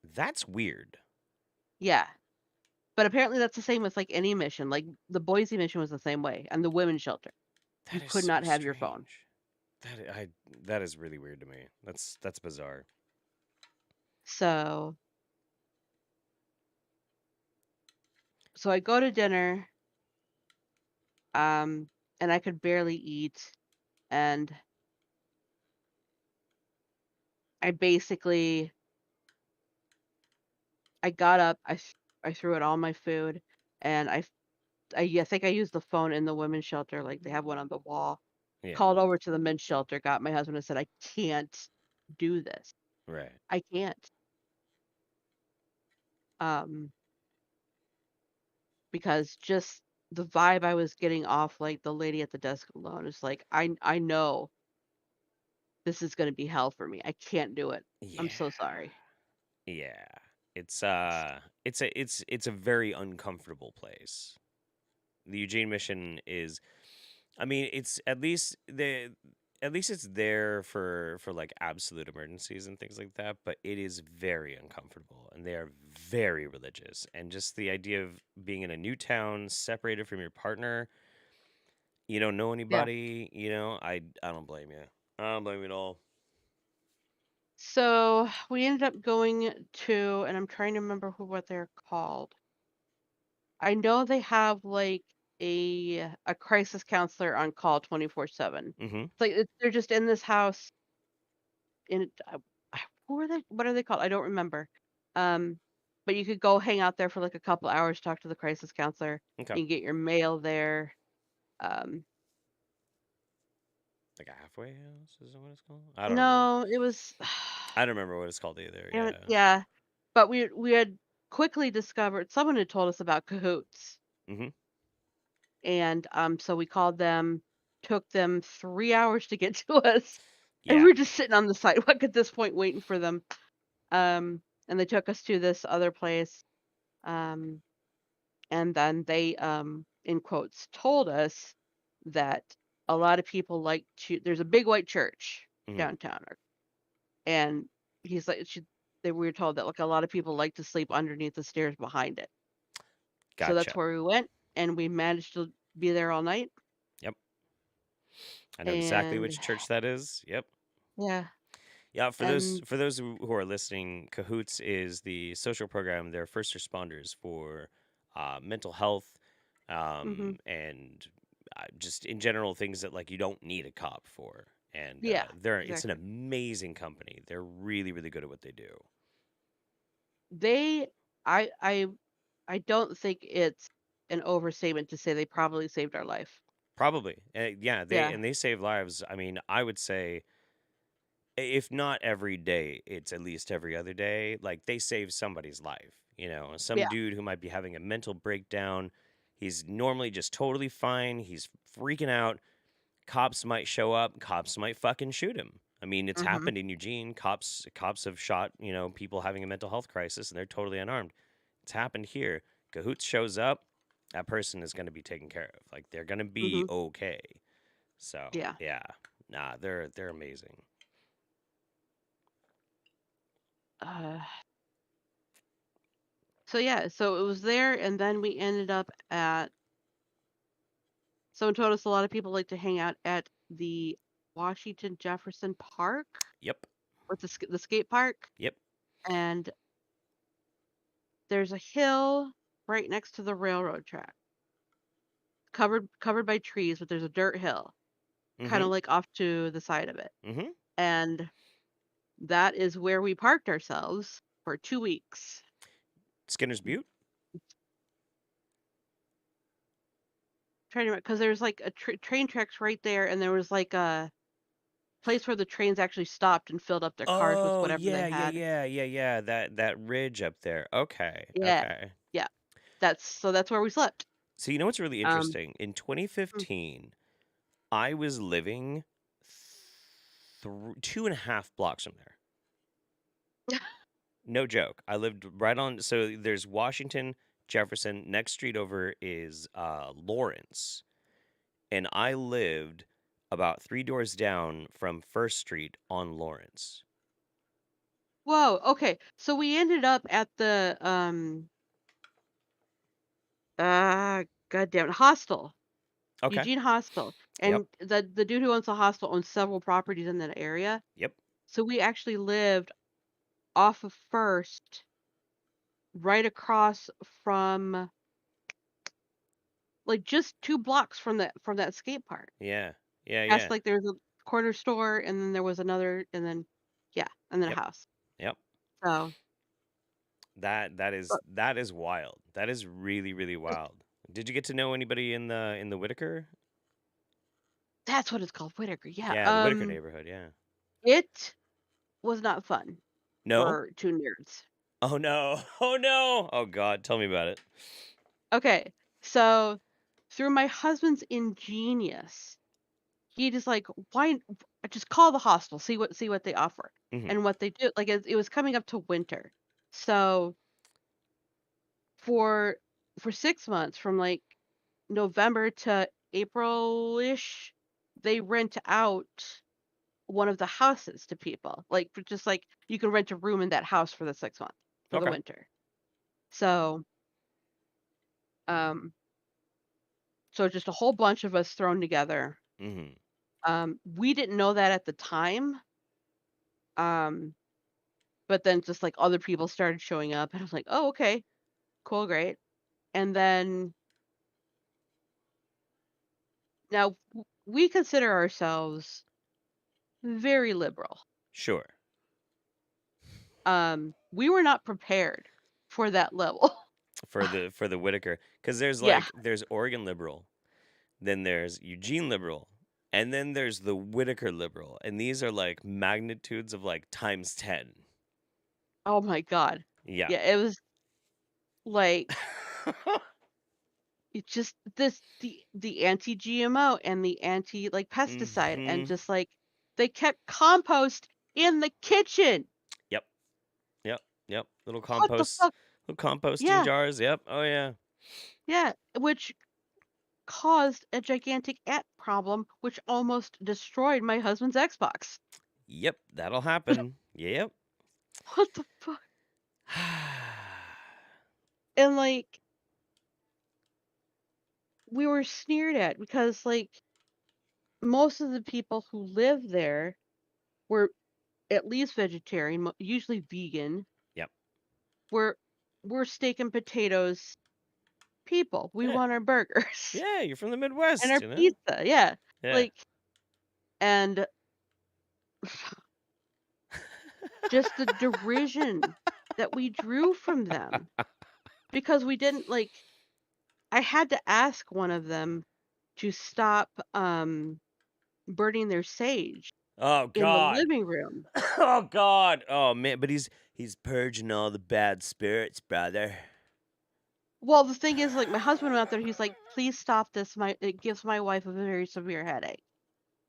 That's weird. Yeah. But apparently that's the same with like any mission. Like the Boise mission was the same way, and the women's shelter. You That is could so not have your phone. strange. That is really weird to me. That's bizarre. So so I go to dinner, um, and I could barely eat, and I basically I got up, I threw out all my food, and I think I used the phone in the women's shelter, like they have one on the wall. Yeah. Called over to the men's shelter, got my husband and said, I can't do this. Right. I can't. Um, because just the vibe I was getting off like the lady at the desk alone is like, I know this is gonna be hell for me. I can't do it. I'm Yeah. so sorry. Yeah. It's a very uncomfortable place. The Eugene mission is, I mean, it's at least it's there for like absolute emergencies and things like that, but it is very uncomfortable and they are very religious. And just the idea of being in a new town, separated from your partner, you don't know Yeah. anybody, I don't blame you. I don't blame you at all. So we ended up going and I'm trying to remember what they're called. I know they have like a crisis counselor on call 24/7. Mhm. It's like they're just in this house in who are they? What are they called? I don't remember. Um, but you could go hang out there for like a couple hours, talk to the crisis counselor. Okay. You can get your mail there. Um, Like a halfway house, is that what it's called? I don't remember. no, it was, I don't remember what it's called either. Yeah. yeah, but we had quickly discovered someone had told us about Cahoots, Mhm. and so we called them. Took them 3 hours to get to us, and Yeah. we're just sitting on the sidewalk at this point waiting for them. And they took us to this other place. Um, And then they, in quotes, told us that a lot of people like to there's a big white church Mhm. downtown, and he's like we were told that like a lot of people like to sleep underneath the stairs behind it. So that's Gotcha. where we went, and we managed to be there all night. Yep. I know exactly And which church that is. Yep. yeah, Yeah, and for those who are listening, Cahoots is the social program. They're first responders for mental health, hmm and just in general things that like you don't need a cop for. And yeah, it's an exactly. amazing company. They're really really good at what they do. They, I, I, I don't think it's an overstatement to say they probably saved our life. Probably, yeah. Yeah, They save lives. I mean, I would say if not every day, it's at least every other day. Like they save somebody's life. You know, some yeah, dude who might be having a mental breakdown. He's normally just totally fine. He's freaking out. Cops might show up. Cops might fucking shoot him. I mean, it's hmm happened in Eugene. Cops have shot, people having a mental health crisis and they're totally unarmed. It's happened here. Cahoots shows up, that person is going to be taken care of. Like they're going to be hmm okay. So, yeah. yeah. Nah, they're amazing. Uh, So yeah, so it was there, and then we ended up at someone told us a lot of people like to hang out at the Washington Jefferson Park, Yep. or the skate park, Yep. and there's a hill right next to the railroad track, covered by trees, but there's a dirt hill, kind Mhm. of like off to the side of it, Mhm. and that is where we parked ourselves for 2 weeks. Skinner's Butte? Trying to because there's like a train tracks right there, and there was like a place where the trains actually stopped and filled up their cars with Oh, whatever they yeah, yeah, had. yeah, yeah, yeah. That ridge up there. Okay. Yeah, Okay. yeah, that's where we slept. So you know what's really Um, interesting? In mm, 2015, I was living 2.5 blocks from there. No joke. I lived right on. So there's Washington, Jefferson. Next street over is Lawrence, and I lived about 3 doors down from First Street on Lawrence. whoa, okay, so we ended up at the, goddamn hostel, Okay. Eugene Hostel, Yep. and the dude who owns the hostel owns several properties in that area, Yep. so we actually lived off of First, right across from like, just 2 blocks from that skate park. Yeah. Yeah. Past, Yeah. like, there's a corner store, and then there was another, and then yeah, and then a Yep. house. Yep. So, but That is wild. That is really really wild. Did you get to know anybody in the Whittaker? that's what it's called, Whittaker, yeah, Yeah, the Whittaker neighborhood. Yeah. it was not fun No. for 2 nerds. Oh no. Oh no. Oh God. Tell me about it. Okay, so through my husband's ingenious, he just like, "Why just call the hostel, see what they offer." Hmm. And what they do like, it was coming up to winter. So, for 6 months, from, like, November to April-ish, they rent out one of the houses to people, like, for just, like you can rent a room in that house for the 6 months, for the Okay. winter. So, um so just a whole bunch of us thrown together. Hmm. We didn't know that at the time, um, but then just, like, other people started showing up, and I was like, "Oh, okay. Cool, great." And then Now, we consider ourselves very liberal. Sure. We were not prepared for that level. For the Whittaker, because there's Yeah. like there's Oregon liberal, then there's Eugene liberal, and then there's the Whittaker liberal, and these are like magnitudes of like times 10. Oh my god. Yeah. Yeah, it was like it just the anti-GMO and the anti like pesticide and Hmm. just like they kept compost in the kitchen. Yep. Yep. Yep. What the fuck? Little composting Yeah, jars. Yep. Oh yeah. yeah, which caused a gigantic ant problem, which almost destroyed my husband's Xbox. Yep. That'll happen. Yep. What the fuck? And like we were sneered at because like most of the people who live there were at least vegetarian, usually vegan. Yep. We're steak and potatoes people. We Yeah. want our burgers Yeah. You're from the and our Midwest, you know. pizza. Yeah. Yeah. Like and just the derision that we drew from them because we didn't like I had to ask one of them to stop burning their sage Oh in the God. living room. Oh God. Oh man. But he's purging all the bad spirits, brother. Well, the thing is like my husband went out there, he's like, "Please stop this. My it gives my wife a very severe headache."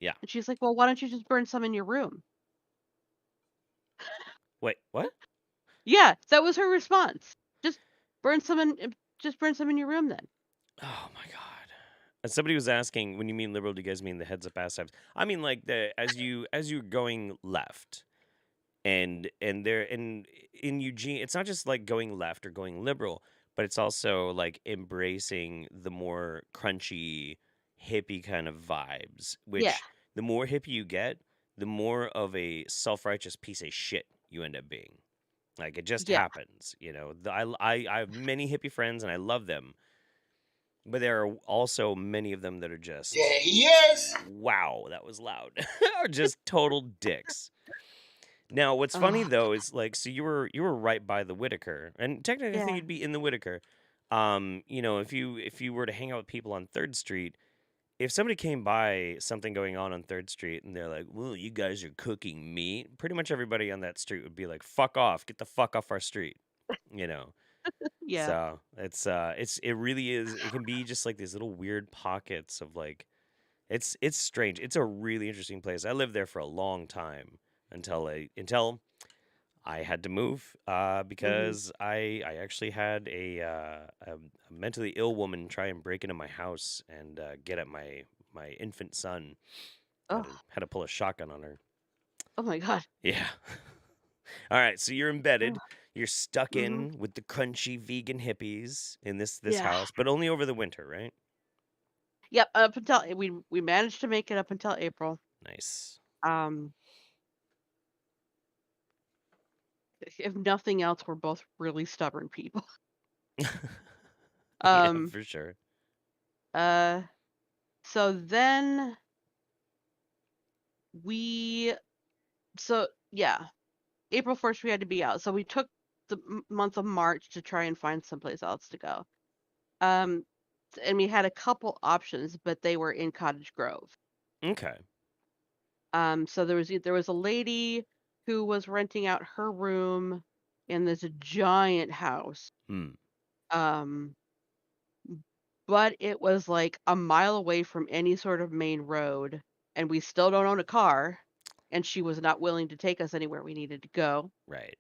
Yeah. And she's like, "Well, why don't you just burn some in your room?" Wait. What? Yeah, that was her response. Just burn some in just burn some in your room then. Oh my God. And somebody was asking, when you mean liberal, do you guys mean the heads up ass types? I mean like the as you're going left, and there in Eugene, it's not just like going left or going liberal, but it's also like embracing the more crunchy, hippie kind of vibes. Yeah, Which the more hippie you get, the more of a self righteous piece of shit you end up being. Like it just yeah. happens, you know. I have many hippie friends and I love them, but there are also many of them that are just There he is. wow, that was loud. Are just total dicks. Now, what's funny Ugh, though is like, so you were right by the Whittaker, and technically, I think yeah, you'd be in the Whittaker. You know, if you were to hang out with people on Third Street, if somebody came by something going on Third Street, and they're like, "Well, you guys are cooking meat," pretty much everybody on that street would be like, "Fuck off, get the fuck off our street," you know. yeah. So it really is. It can be just like these little weird pockets of like it's strange. It's a really interesting place. I lived there for a long time until I had to move Mhm. because I actually had a mentally ill woman try and break into my house and get at my infant son. Oh, Had to pull a shotgun on her. oh my god. Yeah. All right. So you're embedded. You're stuck Mhm. in with the crunchy vegan hippies in this Yeah. house, but only over the winter, right? Yep, up until we managed to make it up until April. Nice. Um, if nothing else, we're both really stubborn people. Yeah, Um, for sure. uh, so then we yeah, April 1st we had to be out. So we took the month of March to try and find someplace else to go. Um, and we had a couple options, but they were in Cottage Grove. Okay. So there was a lady who was renting out her room in this giant house. Hmm. Um, but it was like a mile away from any sort of main road, and we still don't own a car, and she was not willing to take us anywhere we needed to go. Right.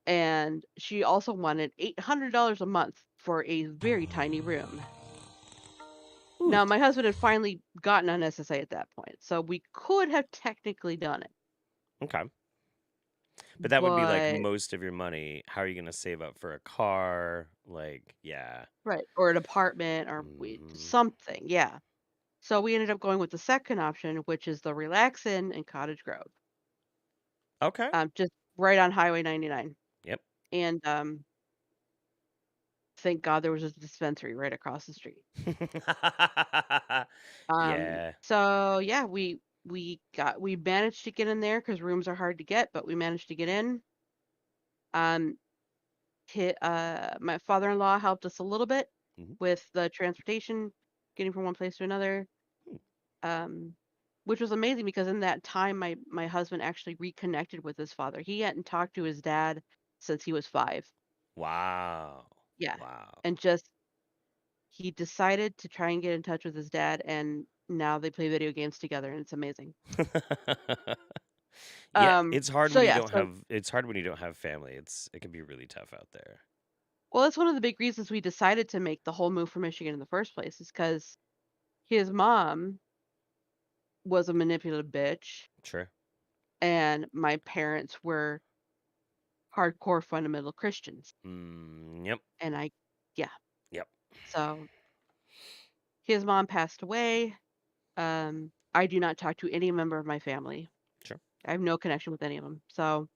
And she also wanted $800 a month for a very tiny room. Ooh. Now, my husband had finally gotten on SSA at that point, so we could have technically done it. Okay. But that would be like But most of your money. How are you gonna save up for a car? Like, yeah. right, or an apartment or Hmm. something, yeah. So we ended up going with the second option, which is the Relax Inn in Cottage Grove, Okay. just right on Highway 99. Yep. And, thank God there was a dispensary right across the street. Yeah. So yeah, we managed to get in there because rooms are hard to get, but we managed to get in. Um, my father-in-law helped us a little bit Mhm. with the transportation, getting from one place to another. Hmm. Um, which was amazing because in that time, my husband actually reconnected with his father. He hadn't talked to his dad since he was 5. Wow. Yeah, Wow. and just he decided to try and get in touch with his dad, and now they play video games together, and it's amazing. Yeah, it's hard So when you yeah, don't so have it's hard when you don't have family. It can be really tough out there. well, that's one of the big reasons we decided to make the whole move from Michigan in the first place is because his mom was a manipulative bitch, Sure. and my parents were hardcore fundamental Christians, Yep. and yeah, Yep. so his mom passed away. I do not talk to any member of my family. Sure. I have no connection with any of them. So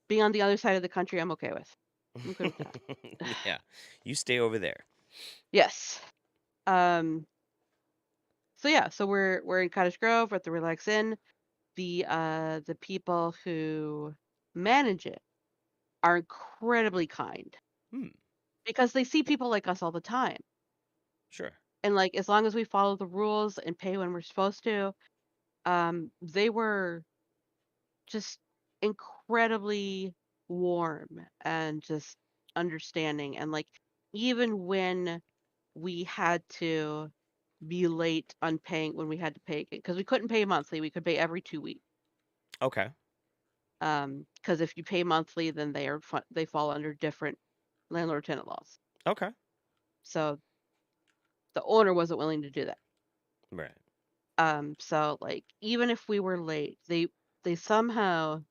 being on the other side of the country, I'm okay with. I'm good with that. Yeah. You stay over there. Yes. Um, so yeah, so we're in Cottage Grove, we're at the Relax Inn. The people who manage it are incredibly kind Hmm. because they see people like us all the time. Sure. And like as long as we follow the rules and pay when we're supposed to, they were just incredibly warm and just understanding, and like even when we had to be late on paying when we had to pay because we couldn't pay monthly, we could pay every 2 weeks. Okay. Because if you pay monthly, then they fall under different landlord tenant laws. Okay. So the owner wasn't willing to do that. Right. So like even if we were late, they somehow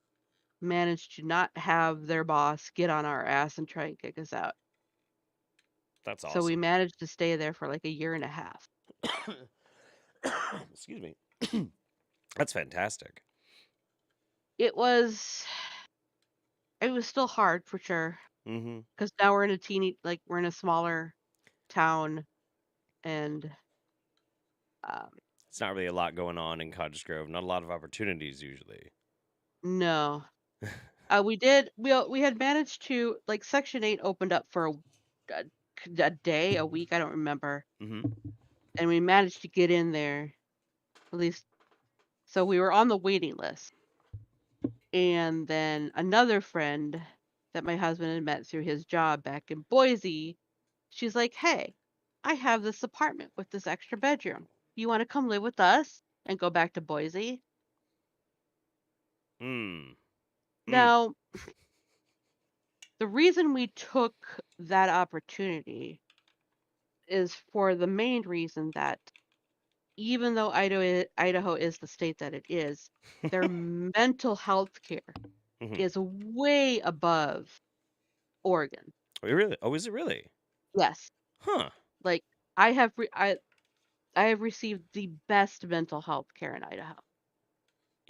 managed to not have their boss get on our ass and try and kick us out. That's So we awesome. managed to stay there for like a year and a half. Excuse me. That's fantastic. It was it was still hard for sure Mhm. because now we're in a smaller town, and um, It's not really a lot going on in Cottage Grove. Not a lot of opportunities usually. no. We had managed to like Section 8 opened up for a a day, a week, I don't remember, Mhm. and we managed to get in there, at least so we were on the waiting list. And then another friend that my husband had met through his job back in Boise, she's like, "Hey, I have this apartment with this extra bedroom. You wanna come live with us and go back to Boise?" Mm. Mm. Now, the reason we took that opportunity is for the main reason that even though Idaho is the state that it is, their mental health care Mhm. is way above Oregon. Oh, really? Oh, is it really? Yes. Huh. Like, I have received the best mental health care in Idaho.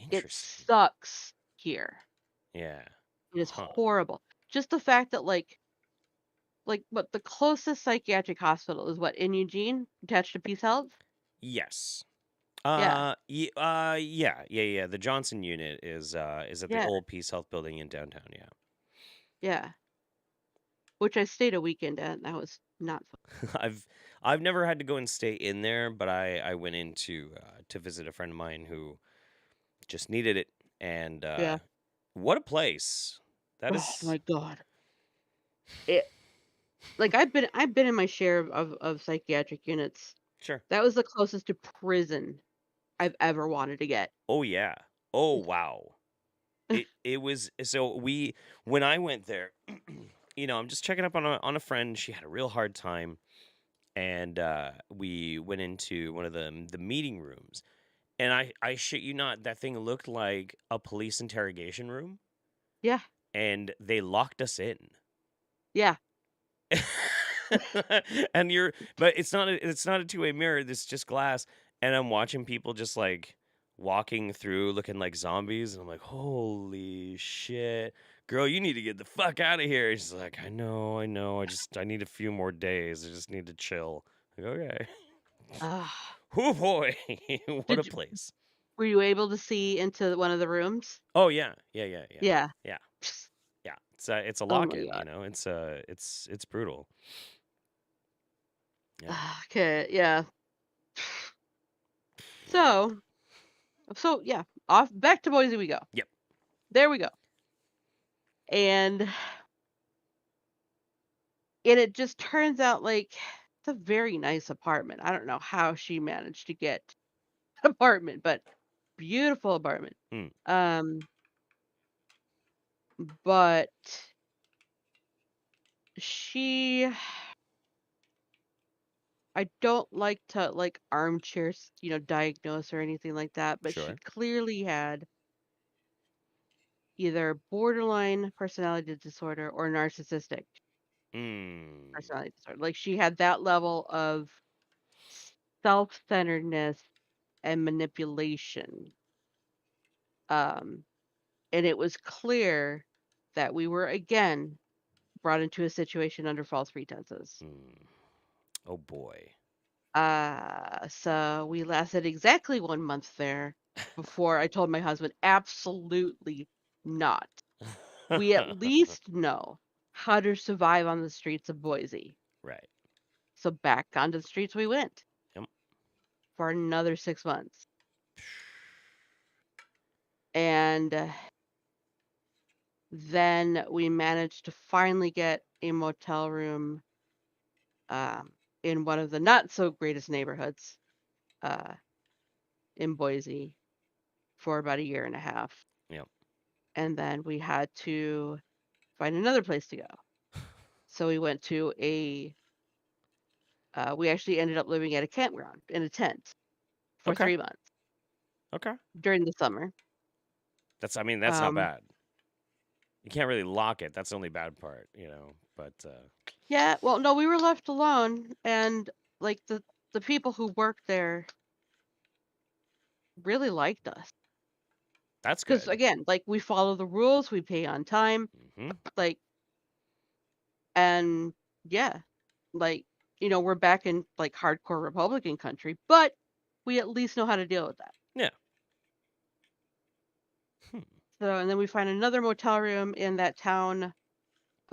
It Interesting. sucks here. Yeah. It is Huh. horrible. Just the fact that, what the closest psychiatric hospital is what, in Eugene, attached to Peace Health? Yes. Yeah, Yeah, yeah, yeah. The Johnson unit is at the yeah, old Peace Health building in downtown, yeah. yeah. Which I stayed a weekend at, and that was not fun. I've I've never had to go and stay in there, but I went in to visit a friend of mine who just needed it, and Yeah. what a place. That Oh is my god. It like, I've been in my share of psychiatric units. sure. That was the closest to prison I've ever wanted to get. Oh yeah. Oh wow. It was so we when I went there, I'm just checking up on a friend. She had a real hard time, and we went into one of the meeting rooms, and I shit you not, that thing looked like a police interrogation room, Yeah, and they locked us in. yeah. And but it's not a two-way mirror. It's just glass, and I'm watching people just like walking through looking like zombies, and I'm like, holy shit. Girl, you need to get the fuck out of here. She's like, I know. I need a few more days. I just need to chill. Like, okay. Ah, Oh boy. What a did you place. were you able to see into one of the rooms? Oh yeah. Yeah. Yeah. Yeah. Yeah. It's a Oh my lock-in, god. it's brutal. Yeah. Okay, yeah. So yeah, off back to Boise we go. Yep. There we go. And it just turns out like it's a very nice apartment. I don't know how she managed to get an apartment, but beautiful apartment. Hmm. Um, but she I don't like to like armchairs, diagnose or anything like that, but she Sure. clearly had either borderline personality disorder or narcissistic Hmm. personality disorder. Like she had that level of self-centeredness and manipulation. Um, and it was clear that we were again brought into a situation under false pretenses. Hmm. Oh boy. So we lasted exactly 1 month there before I told my husband, absolutely not. We at least know how to survive on the streets of Boise. Right. So back onto the streets we went Yep. for another 6 months. And then we managed to finally get a motel room in one of the not so greatest neighborhoods uh, in Boise for about a year and a half. Yep. And then we had to find another place to go. So we went to we actually ended up living at a campground in a tent for Okay. 3 months Okay. during the summer. That's not Um, bad. You can't really lock it. That's the only bad part, but yeah, well, no, we were left alone, and like the people who worked there really liked us that's because good. again, like we follow the rules, we pay on time, Mhm. like, and yeah, like we're back in like hardcore Republican country, but we at least know how to deal with that. Yeah. Hmm. So, and then we find another motel room in that town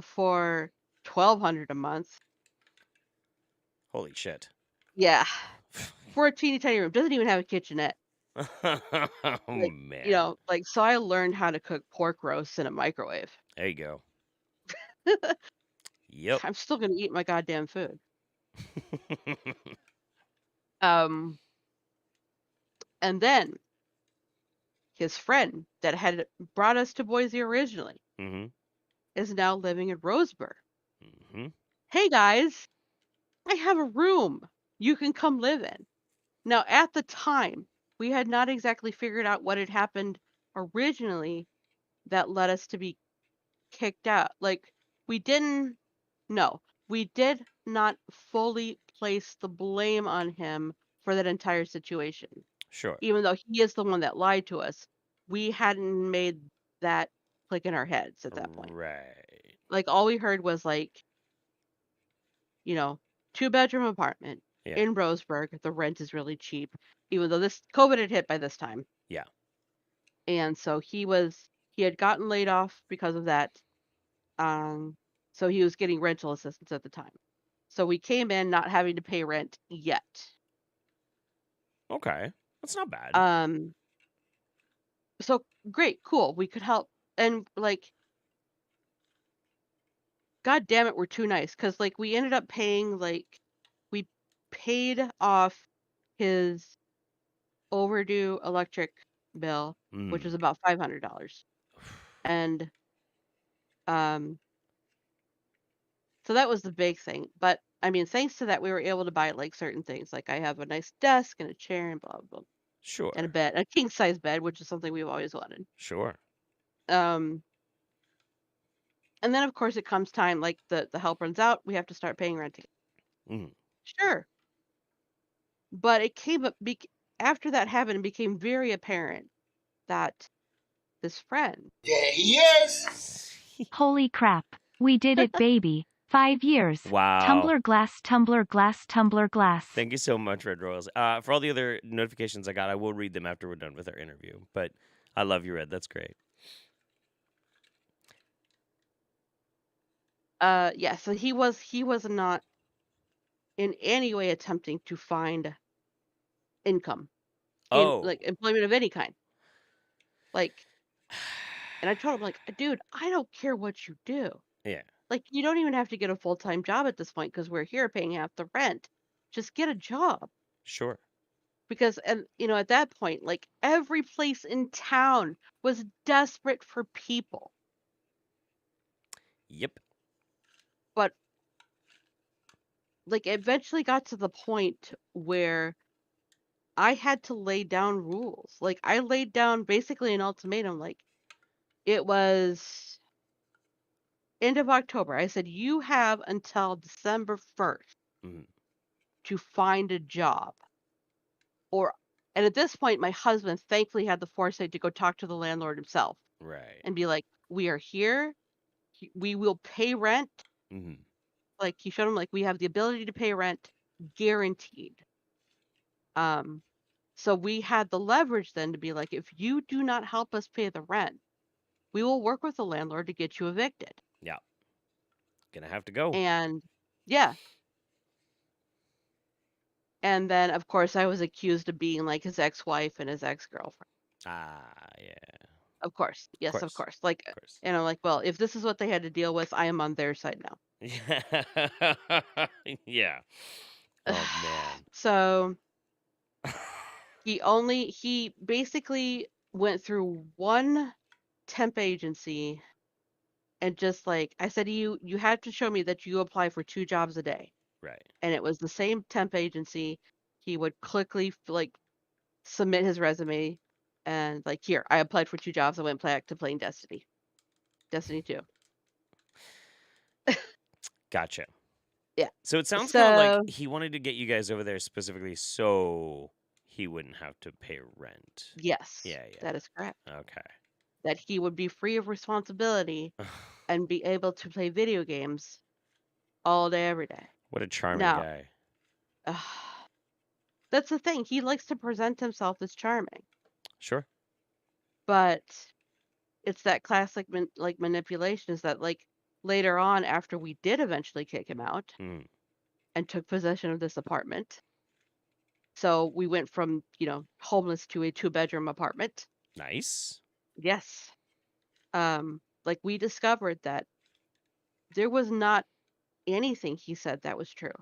for 1,200 a month. Holy shit. Yeah, for a teeny tiny room. Doesn't even have a kitchenette. Oh Like, man. like so I learned how to cook pork roasts in a microwave. There you go. Yep. I'm still gonna eat my goddamn food. Um, and then his friend that had brought us to Boise originally Mhm. is now living in Roseburg. Mhm. Hey guys, I have a room you can come live in. Now, at the time, we had not exactly figured out what had happened originally that led us to be kicked out. Like, we didn't, no, we did not fully place the blame on him for that entire situation. Sure. Even though he is the one that lied to us, we hadn't made that click in our heads at that point. Right. Like, all we heard was like, you know, two-bedroom apartment Yeah. in Roseburg. The rent is really cheap, even though this COVID had hit by this time. Yeah. And so he had gotten laid off because of that. Um, so he was getting rental assistance at the time. So we came in not having to pay rent yet. Okay. That's not bad. Um, so great, cool. We could help. And like, god damn it, we're too nice. Cause like we ended up paying we paid off his overdue electric bill, which was Mm. about $500. And um so that was the big thing. But I mean, thanks to that, we were able to buy like certain things. Like I have a nice desk and a chair and blah blah, blah and a Sure. bed, a king size bed, which is something we've always wanted. Sure. Um, and then of course it comes time like the help runs out, we have to start paying rent again. Mm. Sure, but it came up. after that happened, it became very apparent that this friend Holy crap. We did it, baby. 5 years. Wow. Tumbler glass, tumbler glass, tumbler glass. Thank you so much, Red Royals. For all the other notifications I got, I will read them after we're done with our interview. But I love you, Red. That's great. yeah, so he was not in any way attempting to find income in Oh. like employment of any kind. Like, and I told him like, dude, I don't care what you do. Yeah. Like, you don't even have to get a full-time job at this point because we're here paying half the rent. Just get a job. Sure. Because, and at that point, like every place in town was desperate for people. Yep. But like it eventually got to the point where I had to lay down rules. Like I laid down basically an ultimatum. Like it was end of October. I said, you have until December 1st Mhm. to find a job. Or, and at this point, my husband thankfully had the foresight to go talk to the landlord himself Right. and be like, we are here. We will pay rent. Mhm. Like he showed him, like, we have the ability to pay rent guaranteed. Um, so we had the leverage then to be like, if you do not help us pay the rent, we will work with the landlord to get you evicted. Yeah. Gonna have to go. And yeah. And then, of course, I was accused of being like his ex-wife and his ex-girlfriend. Ah, yeah. Of course. Of Yes, of course. course. Like, Of course. and I'm like, well, if this is what they had to deal with, I am on their side Yeah. Yeah. now. Oh man. So he basically went through one temp agency and just like I said, you have to show me that you apply for 2 jobs a day. Right. And it was the same temp agency. He would quickly like submit his resume and like, here, I applied for 2 jobs. I went back to playing Destiny. Destiny 2. Gotcha. Yeah. So it sounds kind of like So he wanted to get you guys over there specifically so he wouldn't have to pay rent. yes, Yeah, that is correct. yeah. Okay. That he would be free of responsibility and be able to play video games all day, every day. What a charming Now, guy. that's the thing. He likes to present himself as charming, Sure. but it's that classic like manipulation is that like later on after we did eventually kick him out Mm. and took possession of this apartment. So we went from, homeless to a 2-bedroom apartment. Nice. Yes. Like we discovered that there was not anything he said that was true.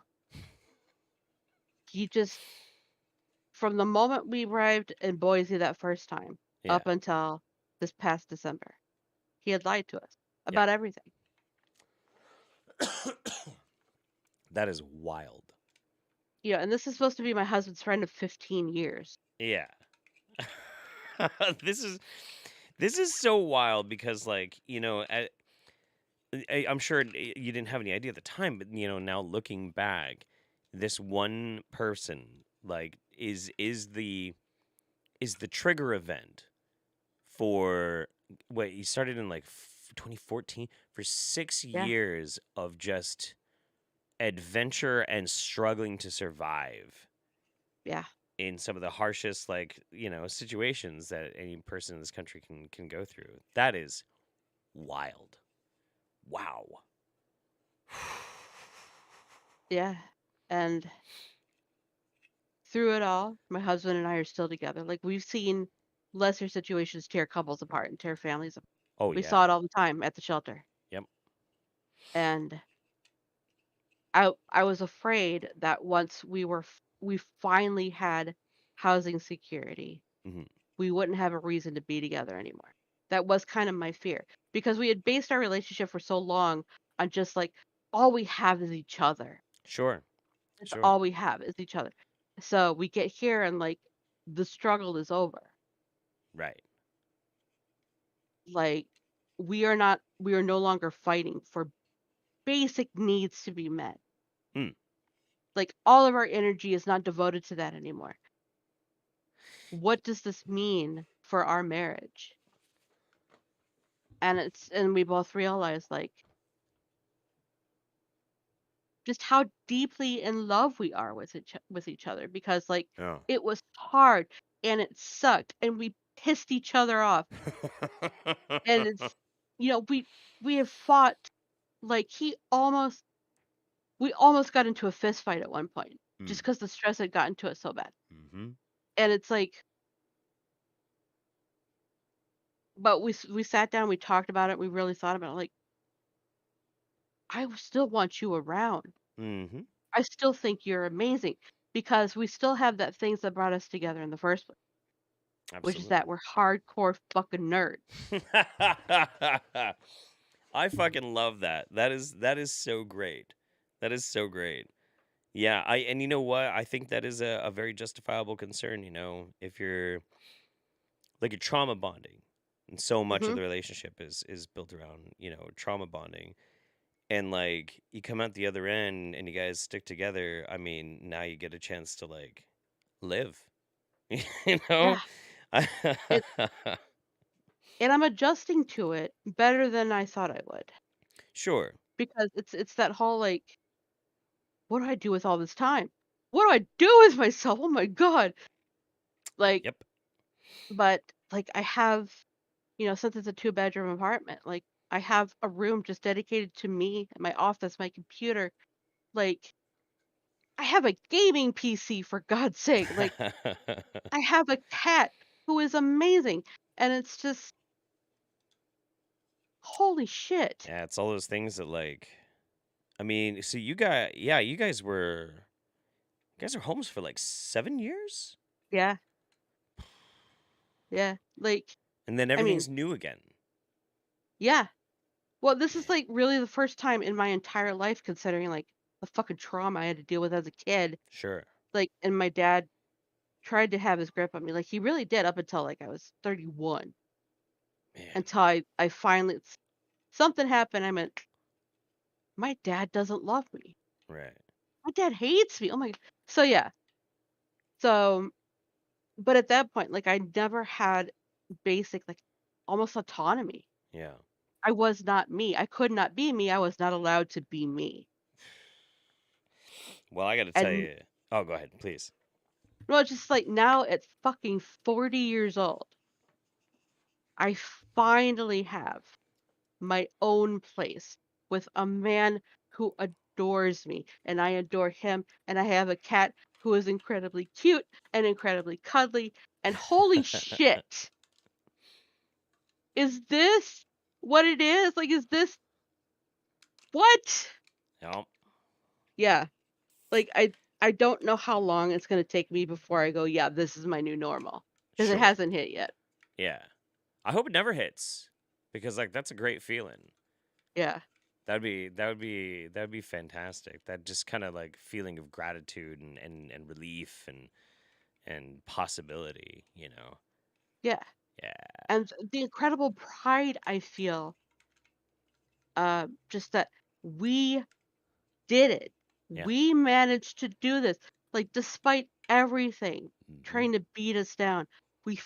He just from the moment we arrived in Boise that first time Yeah. up until this past December, he had lied to us Yeah. about everything. That is wild. And this is supposed to be my husband's friend of 15 years. Yeah. this is this is so wild because like, I'm sure you didn't have any idea at the time, but now looking back, this one person like is the trigger event for what you started in like 2014 for 6 Yeah. years of just adventure and struggling to survive Yeah. in some of the harshest situations that any person in this country can go through. That is wild. Wow. Yeah. And through it all, my husband and I are still together. Like we've seen lesser situations tear couples apart and tear families apart. Oh We yeah. saw it all the time at the shelter. Yep. And I was afraid that once we finally had housing security, Hmm. we wouldn't have a reason to be together anymore. That was kind of my fear because we had based our relationship for so long on just like all we have is each other. Sure. It's Sure. all we have is each other. So we get here and like the struggle is over. Right. Like we are no longer fighting for basic needs to be met. Hmm. Like all of our energy is not devoted to that anymore. what does this mean for our marriage? And we both realized, like, just how deeply in love we are with each other, because, like, Oh. it was hard and it sucked and we pissed each other off, and it's, we have fought, like, we almost got into a fist fight at one point just Mm. because the stress had gotten to us so bad. Mm-hmm. And it's like, but we sat down, we talked about it, we really thought about it, like, I still want you around. Mm-hmm. I still think you're amazing, because we still have that things that brought us together in the first place, which is that Absolutely. we're hardcore fucking nerds. I fucking love that. That is so great. That is so great. Yeah, and you know what? I think that is a very justifiable concern, if you're like, you're trauma bonding. And so much of Mhm. the relationship is built around, trauma bonding. And like, you come out the other end and you guys stick together. I mean, now you get a chance to like live. you know? Yeah. It and I'm adjusting to it better than I thought I would, Sure. because it's that whole, like, "What do I do with all this time? What do I do with myself? Oh my god." Like, Yep. but, like, I have, since it's a two-bedroom apartment, like, I have a room just dedicated to me, my office, my computer, like, I have a gaming PC, for God's sake, like, I have a cat who is amazing, and it's just holy shit. Yeah, it's all those things that like, I mean, so you guys are homes for like 7 years? Yeah, yeah, like, And then I mean, everything's new again. yeah. Well, this is, Man, like, really the first time in my entire life, considering, like, the fucking trauma I had to deal with as a kid, sure. like, and my dad tried to have his grip on me, like, he really did up until, like, I was 31, Man, until I finally something happened, I went, "My dad doesn't love me. right. My dad hates me, oh my." So, yeah, so, but at that point, like, I never had basic, like, almost autonomy. Yeah. I was not me, I could not be me, I was not allowed to be me, Well, I got to tell and you. Oh, go ahead, please. well, it's just, like, now at fucking 40 years old, I finally have my own place with a man who adores me, and I adore him, and I have a cat who is incredibly cute and incredibly cuddly, and holy shit, is this what it is? Like, is this what? No, Yeah, like, I don't know how long it's gonna take me before I go, "Yeah, this is my new normal," because it sure. hasn't hit yet. Yeah. I hope it never hits because like that's a great feeling. Yeah. That would be fantastic. That just kind of like feeling of gratitude and relief and possibility. Yeah, Yeah. and the incredible pride I feel, just that we did it. Yeah. We managed to do this, like, despite everything Hmm. trying to beat us down, we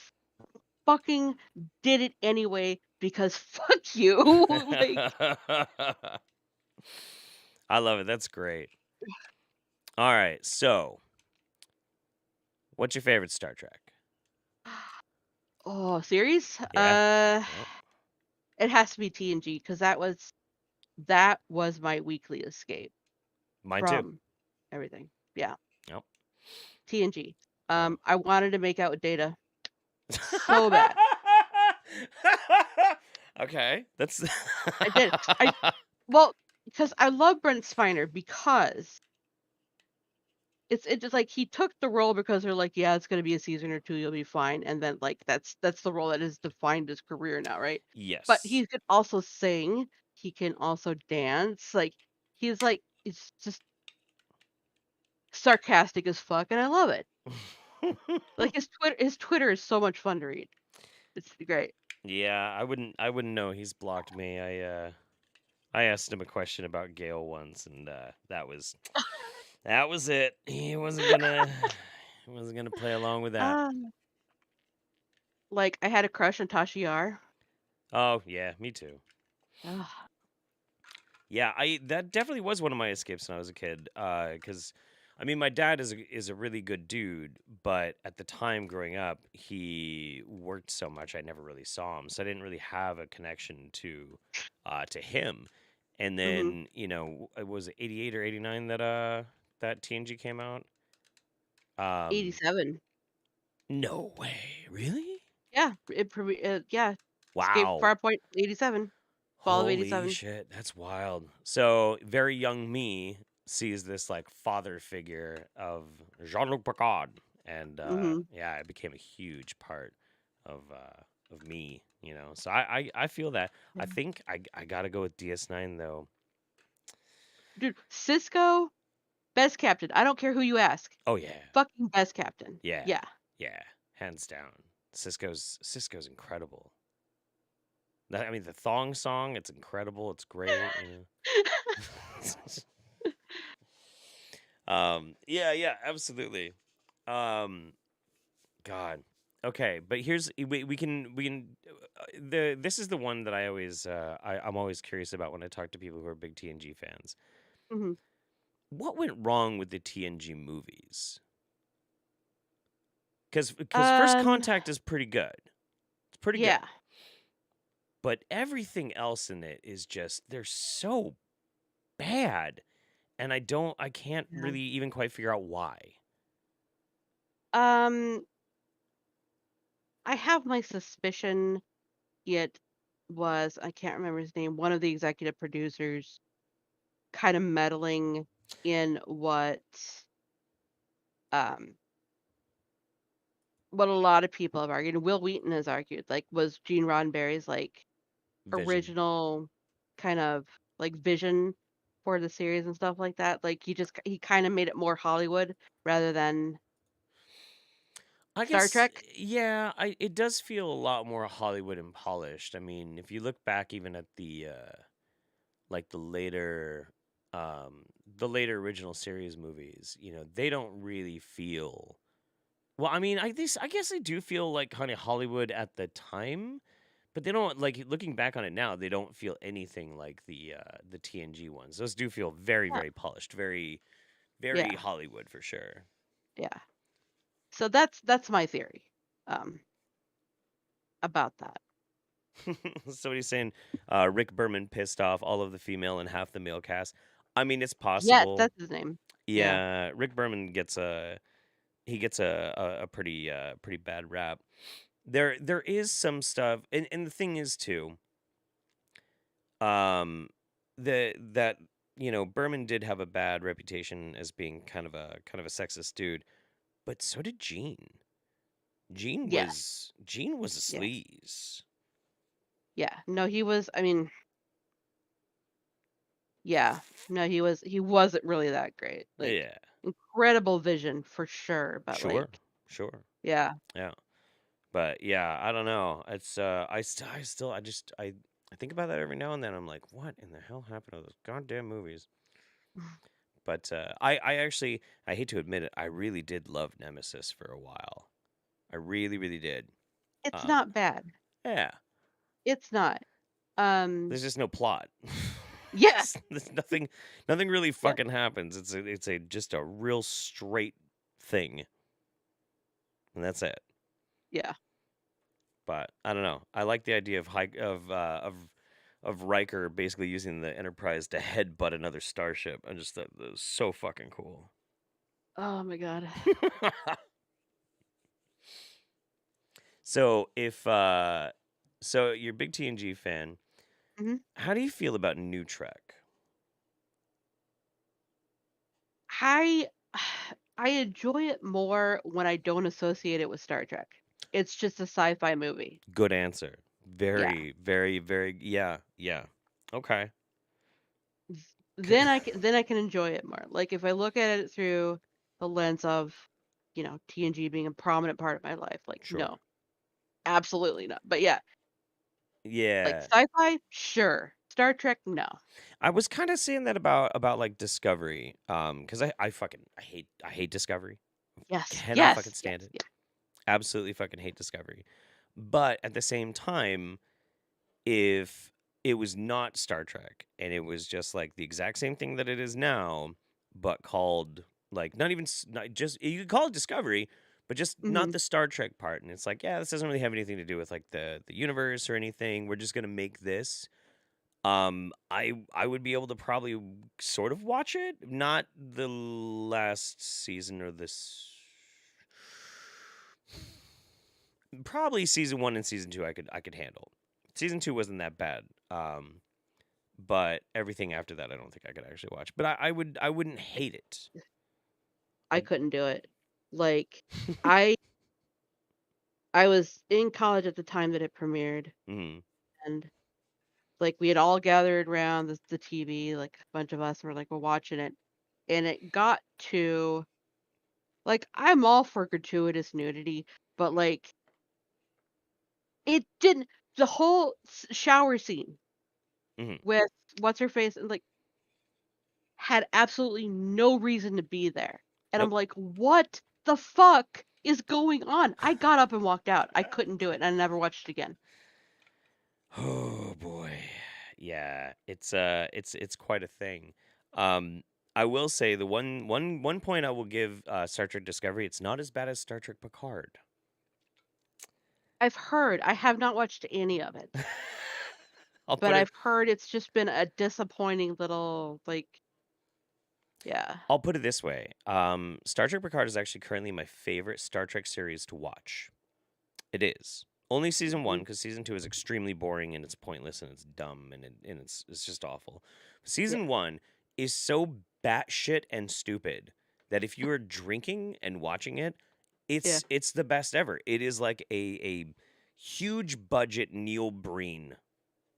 fucking did it anyway because fuck you, like, I love it. That's great. All right. So, what's your favorite Star Trek? oh, series? Yeah. Yep. It has to be TNG, because that was my weekly escape Mine too. from everything. Yeah, Yep. TNG. Oh. I wanted to make out with Data so bad. Okay. That's I did. I Well, because I love Brent Spiner, because it's just like he took the role because they're like, "Yeah, it's gonna be a season or 2, you'll be fine," and then, like, that's the role that has defined his career now, right? But yes. he could also sing, he can also dance, like, he's just sarcastic as fuck, and I love it. Like, his Twitter is so much fun to read. It's great. Yeah, I wouldn't know he's blocked me. I asked him a question about Gale once and that was it. He wasn't gonna play along with that. Ah. Like, I had a crush on Tasha Yar. Oh yeah, me too. Ugh. Yeah, I that definitely was one of my escapes when I was a kid. Because I mean, my dad is a really good dude, but at the time growing up, he worked so much I never really saw him, so I didn't really have a connection to him. And Mhm. then it was 88 or 89 that TNG came out. Um, 87. no way, really? Yeah, yeah, Escape from Wow. Farpoint, 87. Fall of Holy 87. shit, that's wild. So, very young me sees this like father figure of Jean-Luc Picard, and Mhm. yeah, it became a huge part of me. So I feel that. Yeah. I think I gotta go with DS9 though. Dude, Cisco, best captain. I don't care who you ask. Oh yeah, Fucking best captain. yeah, Yeah. yeah, hands down. Cisco's incredible. I mean, the thong song, it's incredible. It's great. Yeah, absolutely. Um, God. Okay, but here's we can this is the one that I'm always curious about when I talk to people who are big TNG fans. Mhm. What went wrong with the TNG movies? Because First Um, Contact is pretty good. It's pretty good. yeah. But everything else in it is just they're so bad, and I can't Yeah. really even quite figure out why. Um, I have my suspicion it was, I can't remember his name, one of the executive producers kind of meddling in um what a lot of people have argued, and Will Wheaton has argued, like, was Gene Roddenberry's, like, Vision. original kind of, like, vision for the series and stuff like that. Like, he kinda made it more Hollywood rather than I Star guess, Trek. yeah, it does feel a lot more Hollywood and polished. I mean, if you look back even at like the later original series movies, they don't really feel well, I mean, I guess they do feel like kind of Hollywood at the time, but they don't like looking back on it now, they don't feel anything like the TNG ones. Those do feel very, Yeah, very polished, very, very yeah, Hollywood for sure. yeah. So that's my theory, um, about that. So what he's saying, Rick Berman pissed off all of the female and half the male cast. I mean, it's Yes, possible. that's his name. Yeah. Yeah, Rick Berman gets a pretty pretty bad rap. There is some stuff, and the thing is too, um, that Berman did have a bad reputation as being kind of a sexist dude, but so did Gene. Yes. Gene was a Yeah. sleaze. Yeah. No, he was, I mean, yeah. No, he wasn't really that great. Like, Yeah, incredible vision for sure, but, sure, like, sure, yeah. yeah. But yeah, I don't know. It's I think about that every now and then. I'm like, what in the hell happened to those goddamn movies? But I actually I hate to admit it, I really did love Nemesis for a while. I really, really did. It's Um, not bad. yeah, It's not. Um, there's just no plot. yeah. There's nothing really Yeah. fucking happens. It's a just a real straight thing, and that's it. Yeah. But I don't know. I like the idea of Riker basically using the Enterprise to headbutt another starship. I just thought that was so fucking cool. Oh my god. So so you're a big TNG fan. Mhm. How do you feel about New Trek? I I enjoy it more when I don't associate it with Star Trek. It's just a sci-fi movie. Good answer. Yeah. Very, very, very. Yeah, yeah. Okay. C- Then I can enjoy it more. Like, if I look at it through the lens of, TNG being a prominent part of my life, like, Sure. no, absolutely not. But yeah, like Yeah. sci-fi, sure. Star Trek, no. I was kind of saying that about like Discovery. Because I hate Discovery. Yes, Cannot fucking yes, yes, stand it. yeah. Absolutely fucking hate Discovery. But at the same time, if it was not Star Trek and it was just like the exact same thing that it is now, but called like not even not just you could call it Discovery, but just not Mhm. the Star Trek part. And it's like, yeah, this doesn't really have anything to do with like the universe or anything. We're just gonna make this. I would be able to probably sort of watch it, not the last season or this. Probably season 1 and season 2 I could handle. Season 2 wasn't that bad. But everything after that I don't think I could actually watch. But I wouldn't hate it. I I couldn't do it. Like, I I was in college at the time that it premiered, mhm. and, like, we had all gathered around the TV, like, a bunch of us were, like, we're watching it, and it got to like, I'm all for gratuitous nudity, but, like, it didn't the whole shower scene Mhm. with what's her face, and, like, had absolutely no reason to be there, and I'm Nope. like, "What the fuck is going on?" I got up and walked out. I couldn't do it, and I never watched it again. Oh boy. Yeah, it's quite a thing. Um I will say the one point I will give Star Trek Discovery, it's not as bad as Star Trek Picard. I've heard. I have not watched any of it, I'll but put it I've heard it's just been a disappointing little, like yeah. I'll put it this way. Star Trek Picard is actually currently my favorite Star Trek series to watch. It is. Only season 1 Mhm. because season 2 is extremely boring and it's pointless and it's dumb and it's just awful. Yeah, Season 1 is so batshit and stupid that if you are drinking and watching it, yeah. it's the best ever. It is like a huge budget Neil Breen,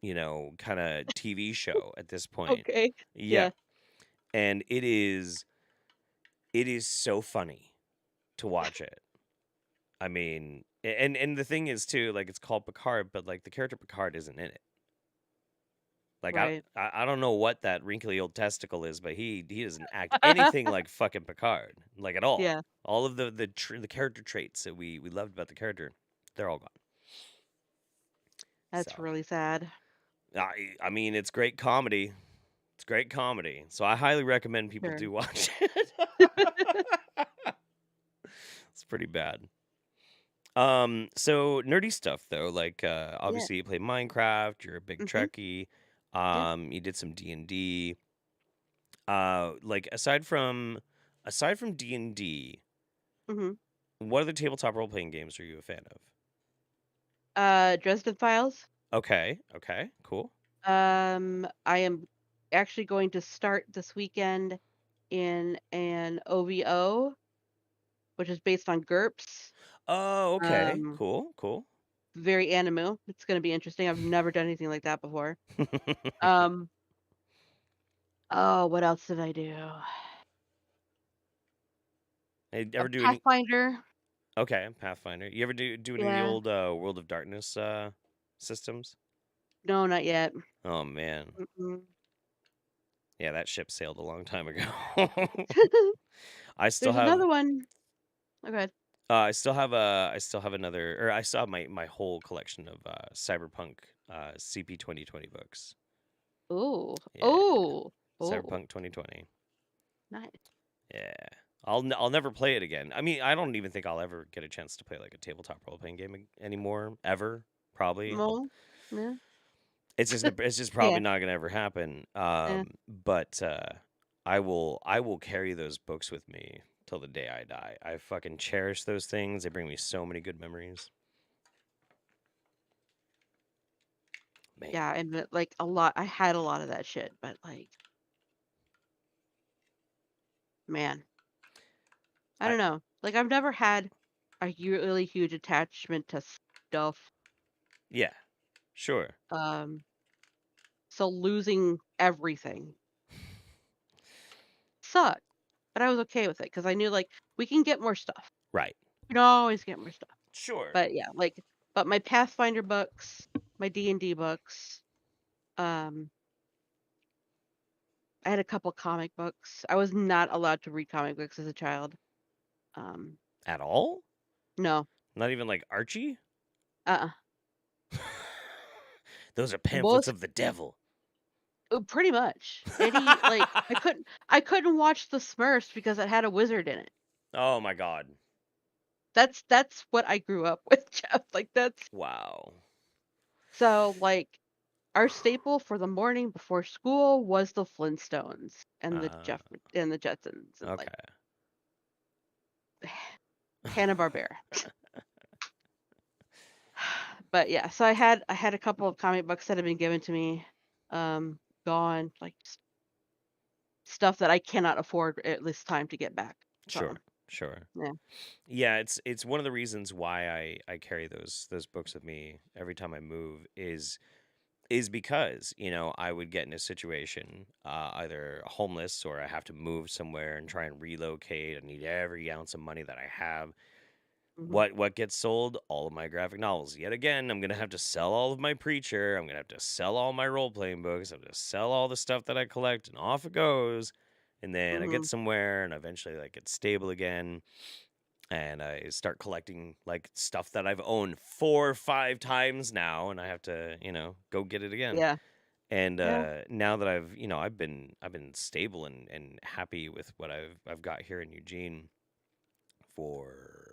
kind of TV show at this point. Okay. Yeah, Yeah. and it is so funny to watch it. I mean, and the thing is too, like it's called Picard, but like the character Picard isn't in it. Like Right. I don't know what that wrinkly old testicle is, but he doesn't act anything like fucking Picard, like at all. Yeah, All of the character traits that we loved about the character, they're all gone. So that's really sad. I mean, it's great comedy. It's great comedy. So I highly recommend people Sure. do watch it. It's pretty bad. So nerdy stuff though, like Yeah. obviously you play Minecraft, you're a big Mhm. Trekkie, Yeah. you did some D&D. Like aside from D&D, Mhm. what other tabletop role playing games are you a fan of? Dresden Files. Okay, okay, cool. I am actually going to start this weekend in an OVO, which is based on GURPS. Oh, okay, Um, cool, cool. very animu. It's gonna be interesting. I've never done anything like that before. Um, oh, what else did I do? Hey, A ever do any? Pathfinder. Okay, Pathfinder. You ever do any of the Yeah. old World of Darkness systems? No, not yet. Oh man, Mm-mm. yeah, that ship sailed a long time ago. I still There's have another one. Okay. I still have another, or I still have my whole collection of Cyberpunk CP 2020 books. Oh. Yeah, Oh. Oh. Cyberpunk 2020. Nice. Yeah. I'll never play it again. I mean, I don't even think I'll ever get a chance to play like a tabletop role playing game anymore ever. Probably. Well, yeah. It's just Yeah. probably not gonna ever happen. Yeah. But I will carry those books with me till the day I die. I fucking cherish those things. They bring me so many good memories. Man. Yeah, and like a lot I had a lot of that shit, but like, man, I I don't know. Like I've never had a really huge attachment to stuff. Yeah, sure. Um, so losing everything sucked, but I was okay with it because I knew like we can get more stuff. Right. We can always get more stuff. Sure. But yeah, like but my Pathfinder books, my D&D books, um, I had a couple comic books. I was not allowed to read comic books as a child. Um, At all? no. Not even like Archie? Uh-uh. Those are pamphlets Most of the devil. pretty much. Any like I couldn't watch the Smurfs because it had a wizard in it. Oh my god. That's what I grew up with, Jeff. Like that's Wow. so like our staple for the morning before school was the Flintstones and the Uh, Jeff and the Jetsons and like okay. Hanna-Barbera. But yeah, so I had a couple of comic books that have been given to me, gone, like stuff that I cannot afford at this time to get back. So Sure. Sure. yeah. Yeah, it's one of the reasons why I carry those books with me every time I move is because, I would get in a situation, either homeless or I have to move somewhere and try and relocate. I need every ounce of money that I have. Hmm. What gets sold? All of my graphic novels. Yet again, I'm gonna have to sell all of my Preacher. I'm gonna have to sell all my role playing books. I'm gonna sell all the stuff that I collect, and off it goes. And then I get Hmm. somewhere, and eventually, like, get stable again, and I start collecting like stuff that I've owned 4 or 5 times now, and I have to, go get it again. Yeah. And Yeah. now that I've been stable and happy with what I've got here in Eugene for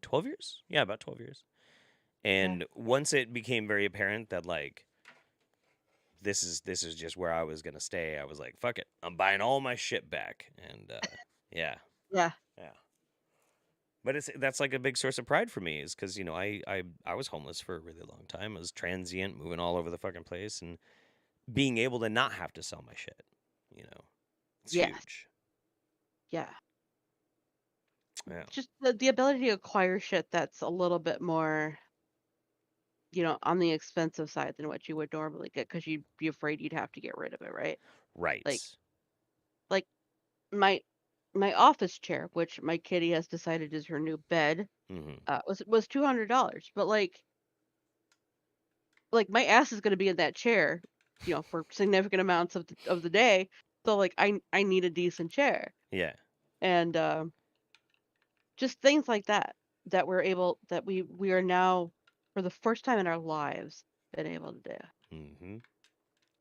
12 years. Yeah, about 12 years. Yeah. And once it became very apparent that like this is just where I was gonna stay, I was like, fuck it, I'm buying all my shit back. And yeah, Yeah. yeah. But that's like a big source of pride for me is because I was homeless for a really long time. I was transient, moving all over the fucking place, and being able to not have to sell my shit, you know, it's Yes. huge. Yeah. Yeah, Just the ability to acquire shit that's a little bit more, on the expensive side than what you would normally get because you'd be afraid you'd have to get rid of it, right? right. Like like my my office chair, which my kitty has decided is her new bed, Hmm. was $200. But like my ass is gonna be in that chair, for significant amounts of the day. So like I need a decent chair. Yeah. And just things like that that we are now for the first time in our lives been able to do. Hmm.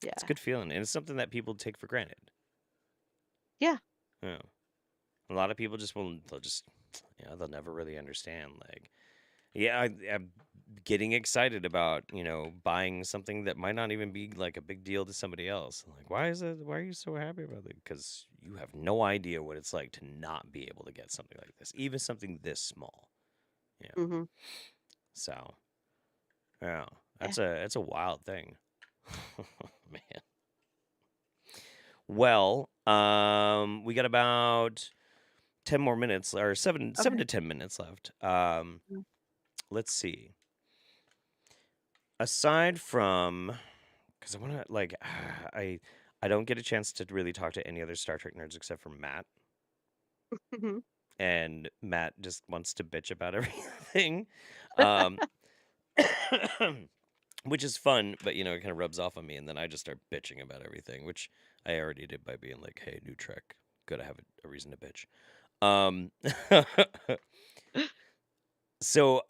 It's a Yeah. good feeling, and it's something that people take for granted. Yeah. Yeah. A lot of people just will. They'll just, they'll never really understand. Like, yeah, I'm getting excited about, buying something that might not even be like a big deal to somebody else. Like, why is it? Why are you so happy about it? Because you have no idea what it's like to not be able to get something like this, even something this small. Yeah. Mhm. So, yeah, Yeah. that's a wild thing. Man. Well, we got about 10 more minutes, or seven Okay. to 10 minutes left. Mm. Let's see. Aside from, because I want to like, I don't get a chance to really talk to any other Star Trek nerds except for Matt, Mhm. and Matt just wants to bitch about everything, um, which is fun, but it kind of rubs off on me, and then I just start bitching about everything, which I already did by being like, "Hey, new Trek, gotta have a reason to bitch." Um, So,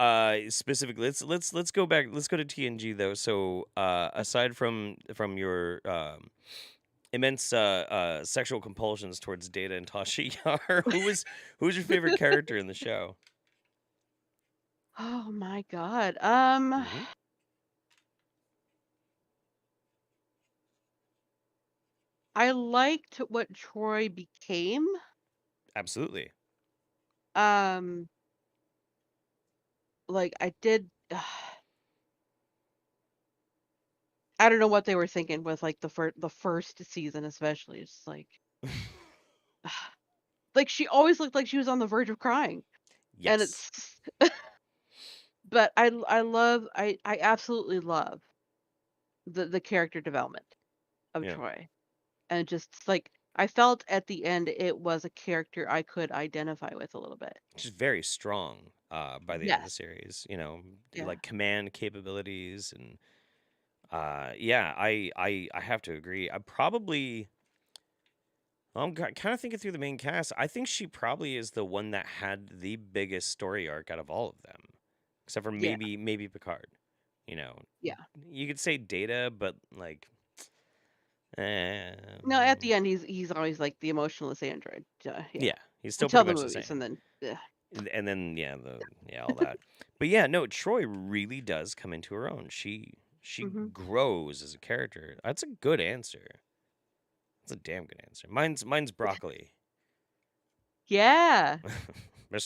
specifically, let's go back. Let's go to TNG though. So, aside from your immense sexual compulsions towards Data and Tasha Yar, who's your favorite character in the show? Oh my God. Hmm. I liked what Troy became. Absolutely. Um, like I did. I don't know what they were thinking with like the first season, especially. It's like she always looked like she was on the verge of crying, and Yes. it's. But I love I absolutely love the character development of Yeah. Troy, and just like I felt at the end it was a character I could identify with a little bit. She's very strong. By the end of the Yes. series, Yeah. like command capabilities, and yeah, I have to agree. I probably I'm kind of thinking through the main cast. I think she probably is the one that had the biggest story arc out of all of them, except for Yeah, maybe Picard. You know, yeah. you could say Data, but like, No, at the end, he's always like the emotionless android. Yeah, yeah, he's still until pretty the much the movies, and same. then And then all that. But yeah, no, Troy really does come into her own. She hmm grows as a character. That's a good answer. That's a damn good answer. Mine's broccoli. yeah.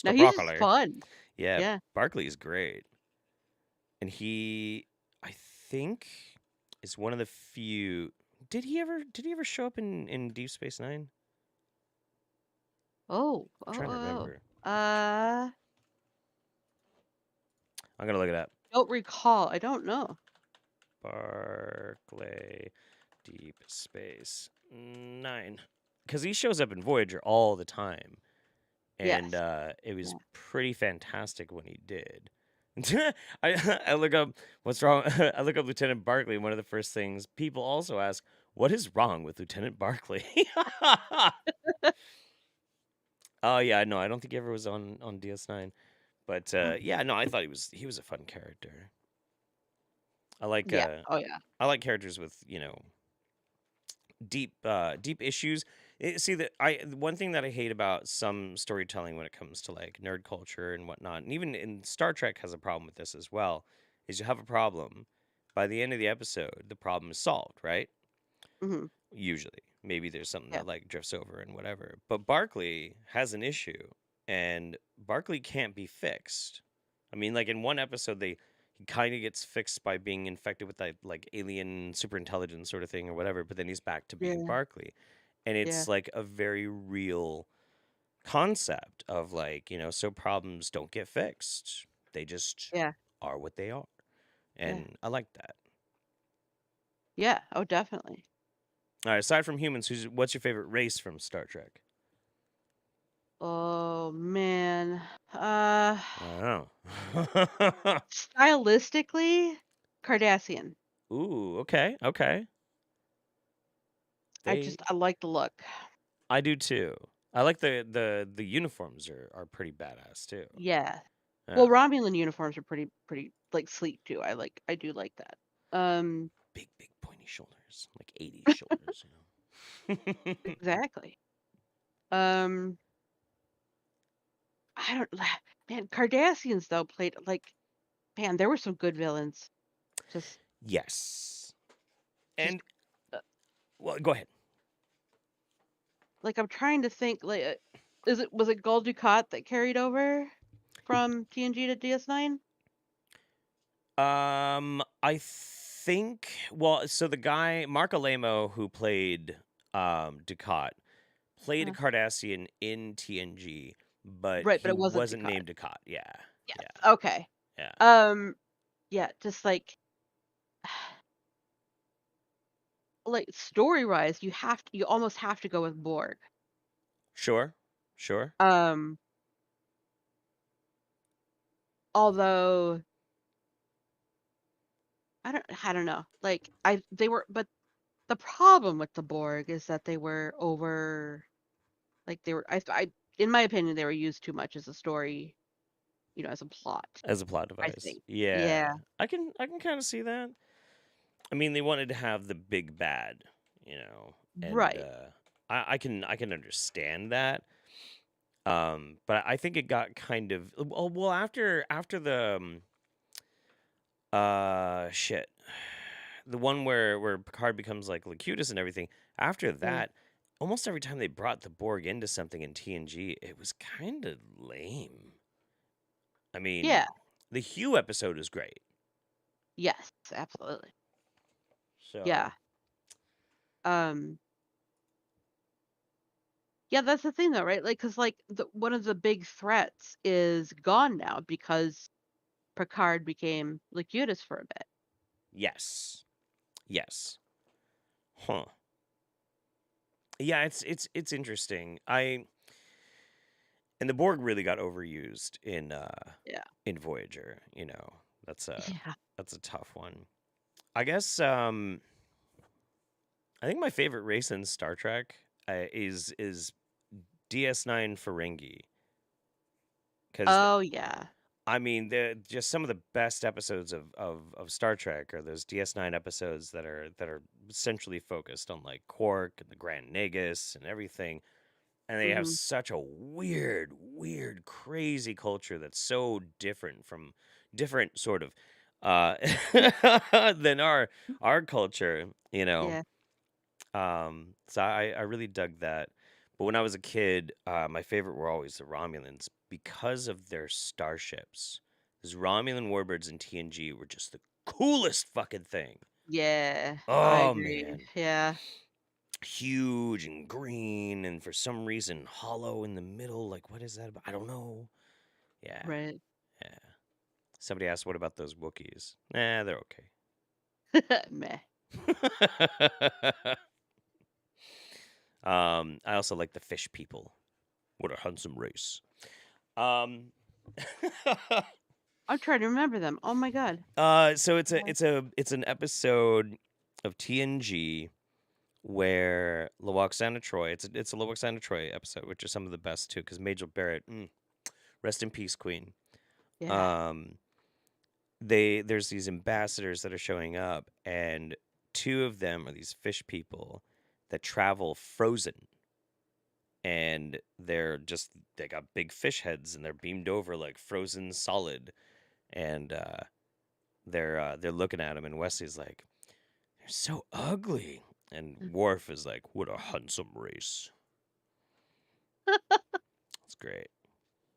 No, Mr. he's just Broccoli. fun. Yeah, Yeah. Barkley is great. And I think is one of the few. Did he ever show up in Deep Space Nine? Oh, I'm trying to remember. I'm gonna look it up. don't recall. I don't know. Barclay Deep Space Nine, because he shows up in Voyager all the time, and Yes. it was Yeah. pretty fantastic when he did. I look up what's wrong. I look up Lieutenant Barclay, and one of the first things people also ask, "What is wrong with Lieutenant Barclay?" Oh yeah, no, I don't think he ever was on DS9, but yeah, no, I thought he was a fun character. I like Yeah. Oh yeah. I like characters with deep issues. See that one thing that I hate about some storytelling when it comes to like nerd culture and whatnot, and even in Star Trek has a problem with this as well, is you have a problem. By the end of the episode, the problem is solved, right? hmm Usually. Maybe there's something Yeah. that like drifts over and whatever. But Barkley has an issue and Barkley can't be fixed. I mean, like in one episode he kind of gets fixed by being infected with that like alien super intelligence sort of thing or whatever, but then he's back to being Yeah. Barkley. And Yeah. it's like a very real concept of like, so problems don't get fixed. They just Yeah. are what they are. Yeah. And I like that. Yeah. Oh, definitely. All right, aside from humans, what's your favorite race from Star Trek? Oh man. I Stylistically, Cardassian. Ooh, okay, okay. They, I like the look. I do too. I like the uniforms are pretty badass too. Yeah. Yeah, Well, Romulan uniforms are pretty like sleek too. I do like that. big pointy shoulders, like 80s shoulders. Exactly. Um, I don't man, Cardassians though played like man, there were some good villains. Just Yes, just and uh, well, go ahead. like I'm trying to think like was it Gul Dukat that carried over from TNG to DS9? I think so the guy Mark Alemo who played Ducat played a Uh, Cardassian in TNG, but right, but he it wasn't wasn't Dukat. named Ducat. Yeah, Yes. yeah, Okay. yeah. Um, yeah, just like story-wise, you almost have to go with Borg. Sure, sure. Um, although I don't know. Like they were but the problem with the Borg is that they were over like they were I in my opinion they were used too much as a story, as a plot, As a plot I device. think. Yeah. Yeah, I can kind of see that. I mean, they wanted to have the big bad, and right. I can understand that. But I think it got kind of well after the shit. The one where Picard becomes like Locutus and everything. After Yeah. that, almost every time they brought the Borg into something in TNG, it was kind of lame. I mean, Yeah. the Hugh episode is great. Yes, absolutely. So, Yeah. Um yeah, that's the thing though, right? Like cuz like one of the big threats is gone now because Picard became Locutus for a bit. yes. Yes. Huh. Yeah, it's interesting. And the Borg really got overused Yeah. in Voyager, That's a Yeah. that's a tough one. I guess I think my favorite race in Star Trek is DS9 Ferengi, because Oh yeah. I mean, they're just some of the best episodes of Star Trek are those DS9 episodes that are centrally focused on like Quark and the Grand Nagus and everything. And they have Mhm. such a weird, crazy culture that's so different sort of uh than our culture, you know. Yeah. So I really dug that. But when I was a kid, my favorite were always the Romulans because of their starships. Those Romulan warbirds in TNG were just the coolest fucking thing. Yeah. I Oh agree. man. Yeah. Huge and green and for some reason hollow in the middle. Like what is that about? I don't know. Yeah. Right. Yeah. Somebody asked what about those Wookiees? Nah, they're Meh. okay. I also like the fish people. What a handsome race. Um, I'm trying to remember them. Oh my god. so Yeah. it's an episode of TNG where Loaxana Troy. It's a Loaxana Troy episode, which are some of the best too. Because Majel Barrett, rest in peace, Queen. Yeah. Um, there's these ambassadors that are showing up, and two of them are these fish people that travel frozen, and they got big fish heads, and they're beamed over like frozen solid, and they're looking at him, and Wesley's like, "They're so ugly," and Worf is like, "What a handsome race." It's great.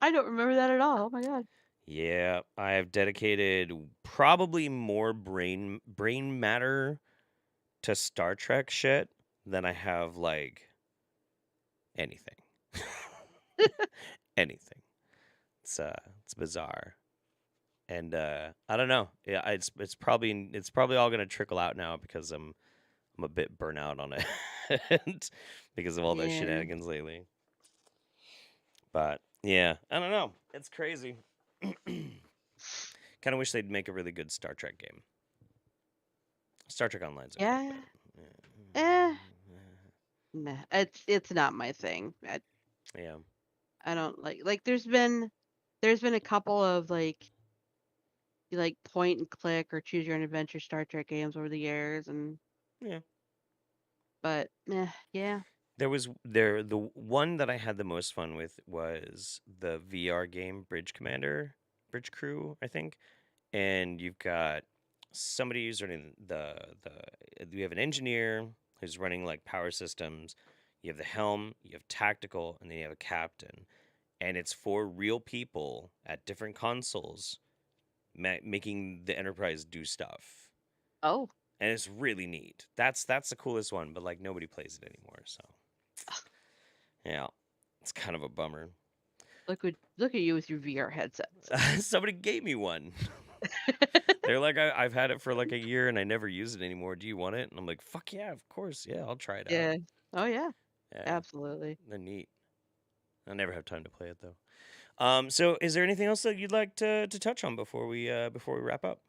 I don't remember that at all. Oh my god. Yeah, I have dedicated probably more brain matter to Star Trek shit than I have like anything. Anything. It's bizarre. And I don't know. Yeah, it's probably all gonna trickle out now because I'm a bit burnt out on it because of all those Yeah. shenanigans lately. But yeah, I don't know. It's crazy. Kind of wish they'd make a really good Star Trek game. Star Trek Online's okay, Yeah. but Eh. Meh. It's not my thing. yeah, I don't like there's been a couple of like point and click or choose your own adventure Star Trek games over the years and yeah. but yeah. The one that I had the most fun with was the VR game Bridge Crew, I think. And you've got somebody who's running you have an engineer who's running like power systems. You have the helm, you have tactical, and then you have a captain. And it's for real people at different consoles making the Enterprise do stuff. Oh, And it's really neat. That's the coolest one, but like nobody plays it anymore, so yeah. It's kind of a bummer. look at you with your VR headsets. Somebody gave me one. They're like, I've had it for like a year and I never use it anymore. Do you want it? And I'm like, fuck yeah, of course. Yeah, I'll try it out. Yeah. Oh yeah. Yeah, Absolutely. they're neat. I never have time to play it though. So is there anything else that you'd like to touch on before we wrap up?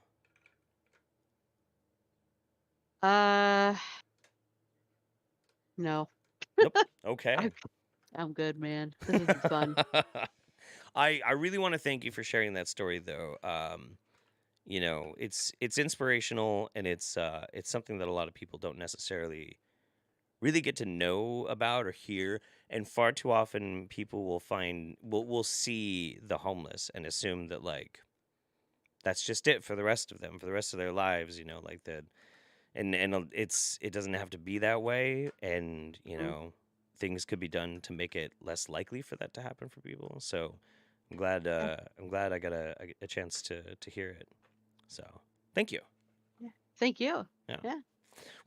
Uh no. Nope. I Okay. I'm good, man. This has been fun. I really want to thank you for sharing that story though. It's inspirational and it's something that a lot of people don't necessarily really get to know about or hear, and far too often people will see the homeless and assume that like that's just it for the rest of them for the rest of their lives, like that. And it doesn't have to be that way, and Mm. things could be done to make it less likely for that to happen for people. So Yeah. I'm glad I got a chance to hear it. So thank you. Yeah. Thank you. Yeah. Yeah.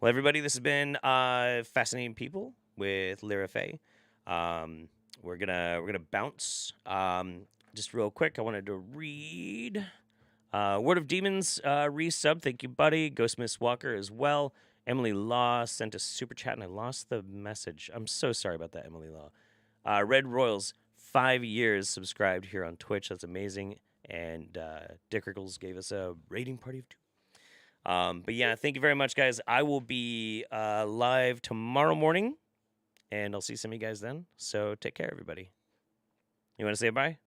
Well, everybody, this has been Fascinating People with LyraFae. Um, we're gonna bounce. Just real quick, I wanted to read Word of Demons resub. Thank you, buddy. Ghost Miss Walker as well. Emily Law sent a super chat, and I lost the message. I'm so sorry about that, Emily Law. Red Royals, 5 years subscribed here on Twitch. That's amazing. And Dick Rickles gave us a rating party of 2. But yeah, thank you very much, guys. I will be live tomorrow morning and I'll see some of you guys then. So take care, everybody. You want to say bye?